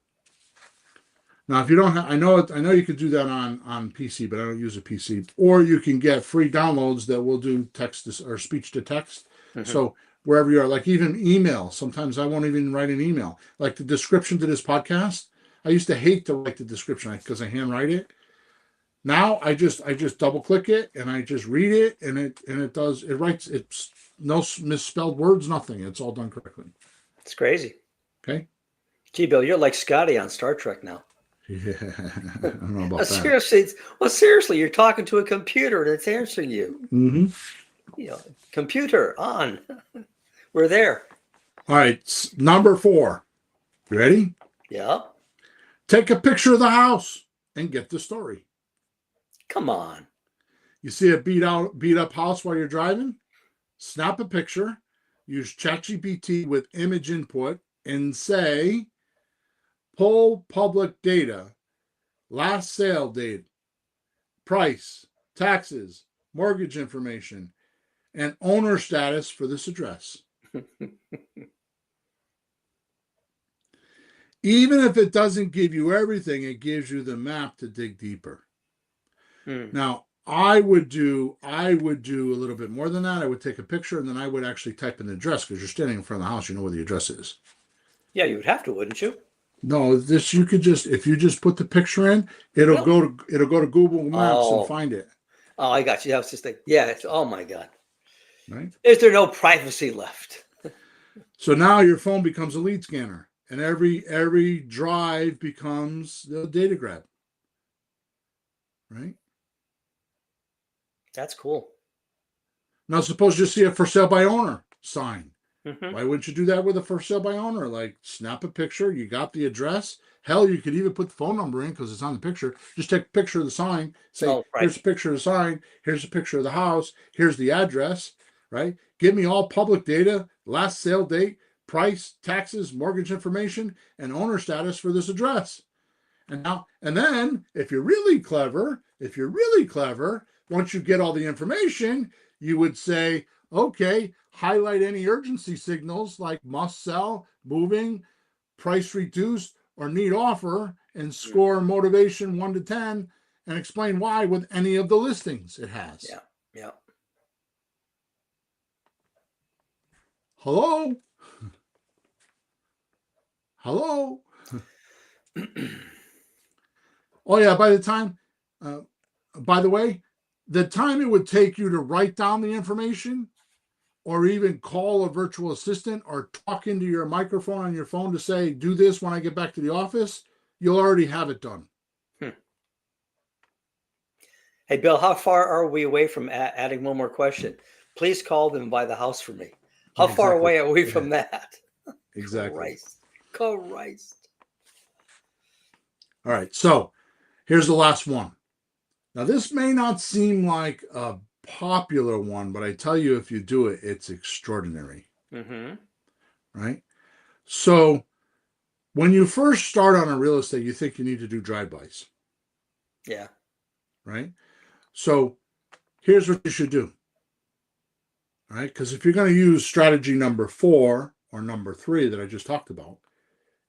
Now, if you don't have, I know you could do that on PC, but I don't use a PC. Or you can get free downloads that will do text or speech to text. Mm-hmm. So wherever you are, like even email, sometimes I won't even write an email. Like the description to this podcast, I used to hate to write the description because I handwrite it. Now I just double click it and I just read it, and it writes. It's no misspelled words, nothing. It's all done correctly. It's crazy. Okay. Gee, Bill, you're like Scotty on Star Trek now. Yeah, I don't know about that. Seriously, you're talking to a computer and it's answering you. Mm-hmm. You know, computer on. We're there. All right, number 4. You ready? Yeah. Take a picture of the house and get the story. Come on. You see a beat up house while you're driving? Snap a picture. Use ChatGPT with image input and say, pull public data, last sale date, price, taxes, mortgage information, and owner status for this address. Even if it doesn't give you everything, it gives you the map to dig deeper. Now, I would do a little bit more than that. I would take a picture and then I would actually type in the address, because you're standing in front of the house, you know where the address is. Yeah, you would have to, wouldn't you? No, this you could just, if you just put the picture in, it'll go to Google Maps and find it. Oh, I got you. I was just thinking, yeah. Oh my God. Right? Is there no privacy left? So now your phone becomes a lead scanner, and every drive becomes the data grab. Right? That's cool. Now, suppose you see a for sale by owner sign. Mm-hmm. Why wouldn't you do that with a for sale by owner? Like, snap a picture, you got the address. Hell, you could even put the phone number in because it's on the picture. Just take a picture of the sign. Say, Here's a picture of the sign. Here's a picture of the house. Here's the address. Right? Give me all public data, last sale date, price, taxes, mortgage information, and owner status for this address. And then, if you're really clever, once you get all the information, you would say, okay, highlight any urgency signals like must sell, moving, price reduced, or need offer, and score motivation 1 to 10, and explain why with any of the listings it has. Yeah. Yeah. Hello? Hello? Oh, yeah, by the way, the time it would take you to write down the information or even call a virtual assistant or talk into your microphone on your phone to say, do this when I get back to the office, you'll already have it done. Hey, Bill, how far are we away from adding one more question? Please call them and buy the house for me. How far away are we from that? Exactly. Christ. All right, so here's the last one. Now, this may not seem like a popular one, but I tell you, if you do it, it's extraordinary. Mm-hmm. Right? So when you first start on a real estate, you think you need to do drive-bys. Yeah. Right? So here's what you should do. All right? Because if you're going to use strategy number 4 or number 3 that I just talked about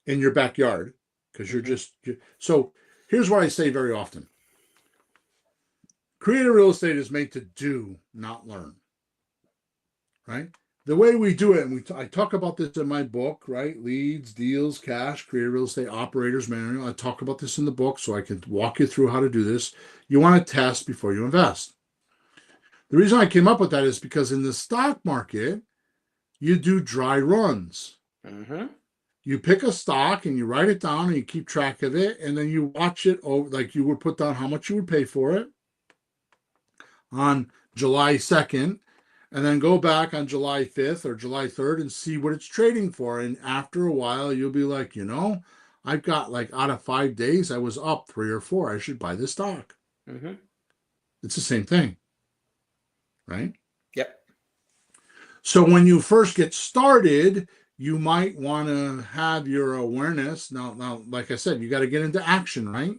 in your backyard, because so here's what I say very often. Creative real estate is made to do, not learn. Right? The way we do it, and I talk about this in my book, right? Leads, deals, cash, creative real estate operators manual. I talk about this in the book so I can walk you through how to do this. You want to test before you invest. The reason I came up with that is because in the stock market, you do dry runs. Mm-hmm. You pick a stock and you write it down and you keep track of it, and then you watch it over, like you would put down how much you would pay for it on July 2nd, and then go back on July 5th or July 3rd and see what it's trading for. And after a while, you'll be like, I've got like out of 5 days, I was up 3 or 4. I should buy this stock. Mm-hmm. It's the same thing, right? Yep. So when you first get started, you might want to have your awareness. Now, like I said, you got to get into action, right?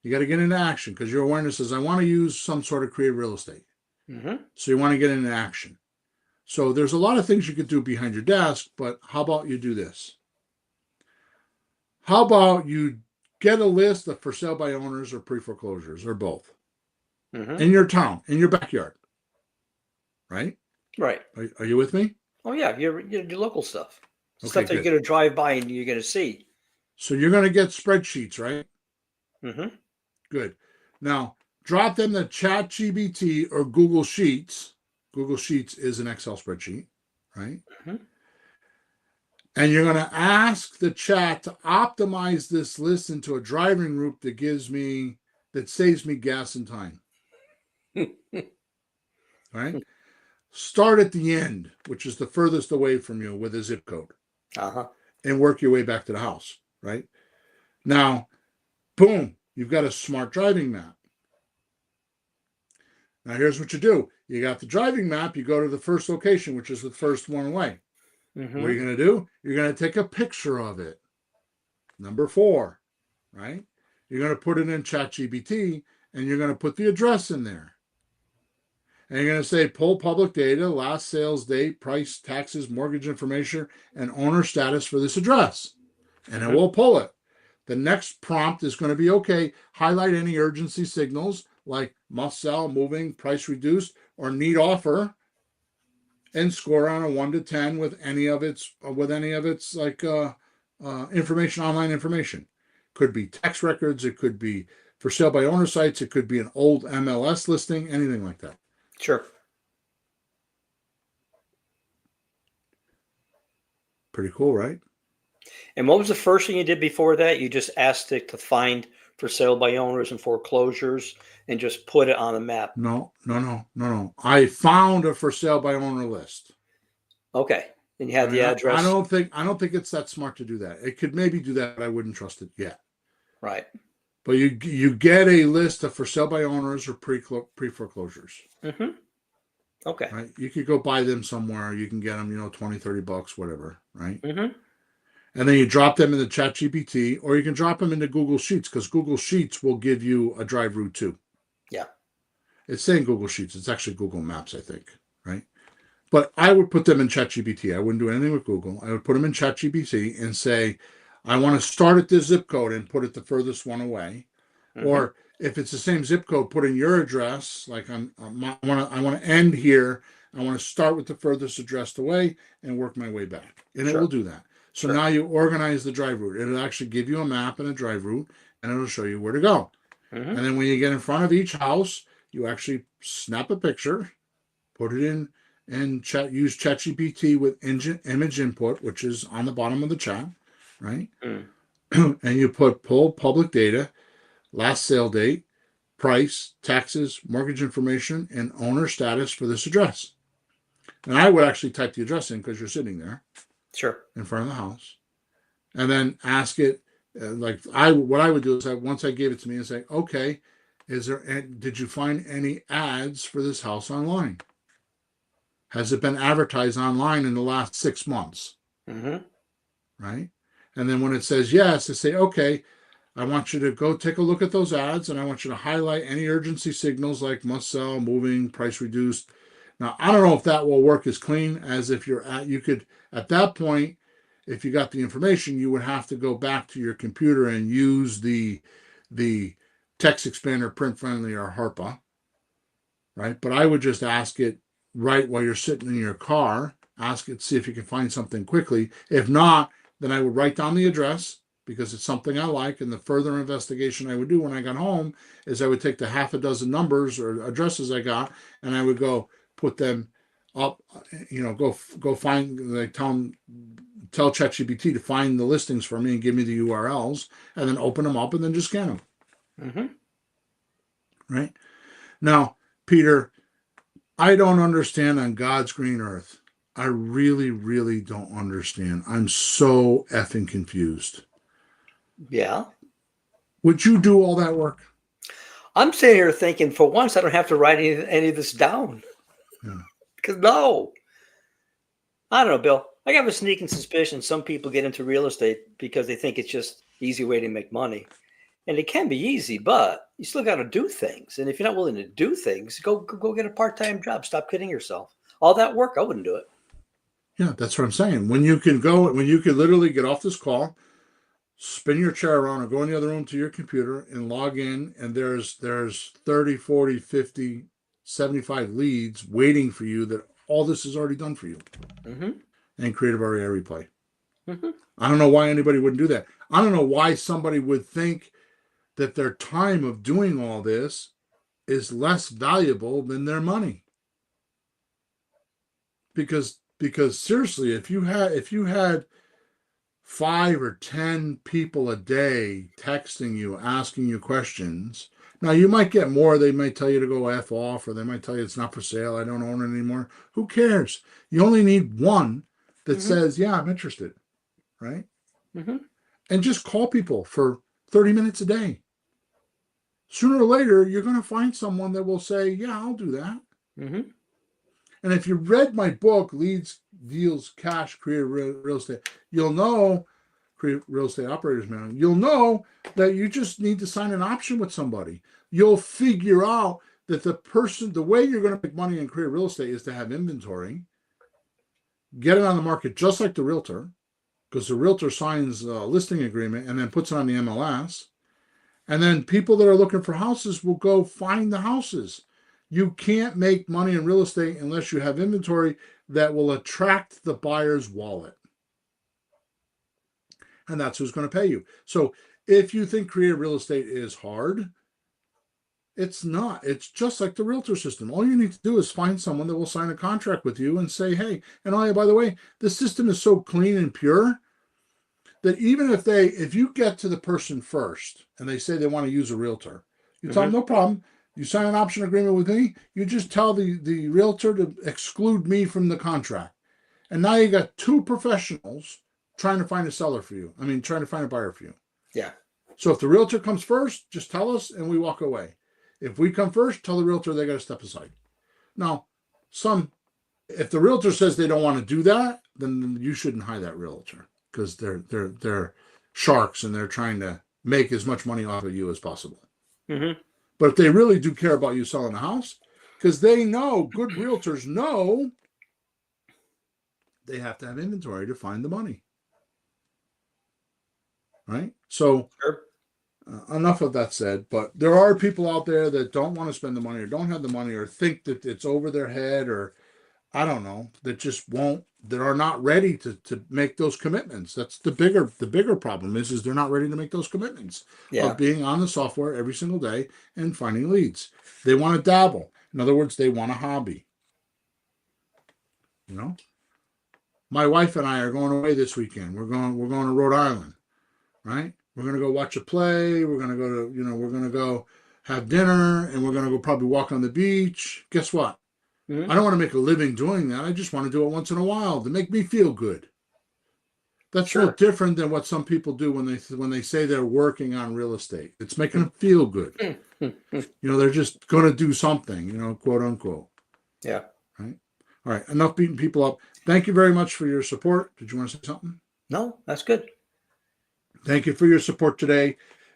You got to get into action because your awareness is, I want to use some sort of creative real estate. Mm-hmm. So you want to get into action. So there's a lot of things you could do behind your desk, but how about you do this? How about you get a list of for sale by owners or pre-foreclosures or both in your town, in your backyard, right? Right. Are you with me? Oh yeah, your local stuff, Okay, stuff that you're good. going to drive by and you're going to see. So you're going to get spreadsheets, right? Mm-hmm. Good. Now, drop them to ChatGPT or Google Sheets. Google Sheets is an Excel spreadsheet, right? Mm-hmm. And you're going to ask the chat to optimize this list into a driving route that saves me gas and time. Right? Start at the end, which is the furthest away from you with a zip code, and work your way back to the house, right? Now, boom, you've got a smart driving map. Now, here's what you do. You got the driving map, you go to the first location, which is the first one away. Mm-hmm. What are you going to do? You're going to take a picture of it. Number 4, right? You're going to put it in ChatGPT, and you're going to put the address in there. And you're going to say, pull public data, last sales date, price, taxes, mortgage information, and owner status for this address. And it will pull it. The next prompt is going to be, okay, highlight any urgency signals like must sell, moving, price reduced, or need offer, and score on a 1 to 10 with any of its like information, online information. Could be tax records, it could be for sale by owner sites, it could be an old MLS listing, anything like that. Sure. Pretty cool, right? And what was the first thing you did before that? You just asked it to find for sale by owners and foreclosures and just put it on the map. No. I found a for sale by owner list. Okay. And you had the address. I don't think it's that smart to do that. It could maybe do that, but I wouldn't trust it yet. Right. But you get a list of for sale by owners or pre-foreclosures. Mm-hmm. Okay. Right? You could go buy them somewhere. You can get them, $20, $30, whatever, right? Mm-hmm. And then you drop them into ChatGPT, or you can drop them into Google Sheets, because Google Sheets will give you a drive route too. Yeah. It's saying Google Sheets. It's actually Google Maps, I think, right? But I would put them in ChatGPT. I wouldn't do anything with Google. I would put them in ChatGPT and say, I want to start at this zip code and put it the furthest one away. Mm-hmm. Or if it's the same zip code, put in your address. Like I want to end here. I want to start with the furthest address away and work my way back. And It will do that. So now you organize the drive route. It'll actually give you a map and a drive route, and it'll show you where to go. Mm-hmm. And then when you get in front of each house, you actually snap a picture, put it in, and use ChatGPT with image input, which is on the bottom of the chat, right? And you pull public data, last sale date, price, taxes, mortgage information, and owner status for this address. And I would actually type the address in because you're sitting there. Sure. In front of the house. And then ask it, what I would do is once I gave it to me and say, okay, did you find any ads for this house online? Has it been advertised online in the last 6 months? Mm-hmm. Right? And then when it says yes, I say, okay, I want you to go take a look at those ads, and I want you to highlight any urgency signals like must sell, moving, price reduced. Now, I don't know if that will work as clean as if you could, at that point, if you got the information, you would have to go back to your computer and use the text expander, print friendly, or HARPA, right? But I would just ask it right while you're sitting in your car, ask it, see if you can find something quickly. If not, then I would write down the address, because it's something I like. And the further investigation I would do when I got home is I would take the half a dozen numbers or addresses I got, and I would go put them up, go find, like tell ChatGPT to find the listings for me and give me the URLs, and then open them up and then just scan them. Mm-hmm. Right? Now, Peter, I don't understand on God's green earth. I really, really don't understand. I'm so effing confused. Yeah. Would you do all that work? I'm sitting here thinking, for once, I don't have to write any of this down. Yeah. Because no. I don't know, Bill. I have a sneaking suspicion some people get into real estate because they think it's just an easy way to make money. And it can be easy, but you still got to do things. And if you're not willing to do things, go get a part-time job. Stop kidding yourself. All that work, I wouldn't do it. Yeah, that's what I'm saying. When you can literally get off this call, spin your chair around, or go in the other room to your computer and log in, and there's 30, 40, 50, 75 leads waiting for you that all this is already done for you. Mm-hmm. And creative area replay. Mm-hmm. I don't know why anybody wouldn't do that. I don't know why somebody would think that their time of doing all this is less valuable than their money. Because seriously, if you had 5 or 10 people a day texting you, asking you questions, now you might get more. They might tell you to go F off, or they might tell you it's not for sale, I don't own it anymore. Who cares? You only need one that Mm-hmm. says, yeah, I'm interested, right? Mm-hmm. And just call people for 30 minutes a day. Sooner or later, you're going to find someone that will say, yeah, I'll do that. Mm-hmm. And if you read my book, Leads, Deals, Cash, Creative Real Estate, you'll know, Creative Real Estate Operators Manual, you'll know that you just need to sign an option with somebody. You'll figure out that the way you're going to make money in creative real estate is to have inventory, get it on the market just like the realtor, because the realtor signs a listing agreement and then puts it on the MLS. And then people that are looking for houses will go find the houses. You can't make money in real estate unless you have inventory that will attract the buyer's wallet. And that's who's going to pay you. So if you think creative real estate is hard, it's not. It's just like the realtor system. All you need to do is find someone that will sign a contract with you and say, hey, and oh, by the way, the system is so clean and pure that even if you get to the person first and they say they want to use a realtor, you tell them, no problem. You sign an option agreement with me. You just tell the realtor to exclude me from the contract. And now you got 2 professionals trying to find a seller for you. Trying to find a buyer for you. Yeah. So if the realtor comes first, just tell us and we walk away. If we come first, tell the realtor they got to step aside. Now, if the realtor says they don't want to do that, then you shouldn't hire that realtor, because they're sharks and they're trying to make as much money off of you as possible. Mm-hmm. But if they really do care about you selling a house, because they know, good realtors know, they have to have inventory to find the money. Right? So Sure. Enough of that said, but there are people out there that don't want to spend the money or don't have the money or think that it's over their head, or I don't know, that just won't, that are not ready to make those commitments. That's the bigger problem is they're not ready to make those commitments of being on the software every single day and finding leads. They want to dabble. In other words, they want a hobby. My wife and I are going away this weekend. We're going to Rhode Island, right? We're going to go watch a play. We're going to go to, we're going to go have dinner, and we're going to go probably walk on the beach. Guess what? I don't want to make a living doing that. I just want to do it once in a while to make me feel good. That's no different than what some people do when they say they're working on real estate. It's making them feel good. They're just going to do something, quote unquote. Yeah. Right. All right. Enough beating people up. Thank you very much for your support. Did you want to say something? No, that's good. Thank you for your support today.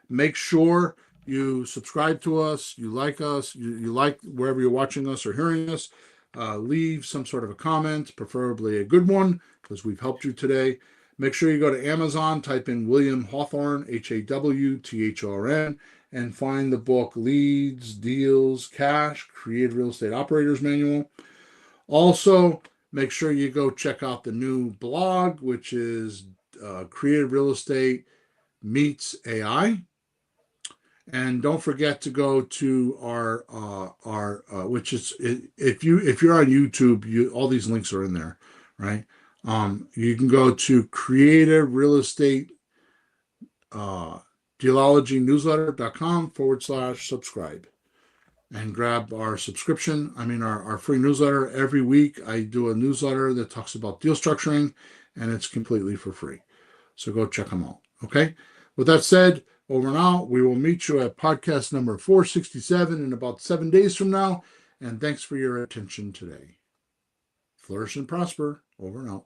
Make sure you subscribe to us, you like us, you like wherever you're watching us or hearing us. Leave some sort of a comment, preferably a good one, because we've helped you today. Make sure you go to Amazon, type in William Hawthorne, Hawthorn, and find the book Leads, Deals, Cash, Creative Real Estate Operators Manual. Also, make sure you go check out the new blog, which is Creative Real Estate meets AI. And don't forget to go to our which is, if you're on YouTube, all these links are in there, right? You can go to creative real estate dealologynewsletter.com/subscribe and grab our subscription. I mean, our free newsletter. Every week I do a newsletter that talks about deal structuring, and it's completely for free. So go check them out. Okay. With that said, over and out. We will meet you at podcast number 467 in about 7 days from now. And thanks for your attention today. Flourish and prosper. Over and out.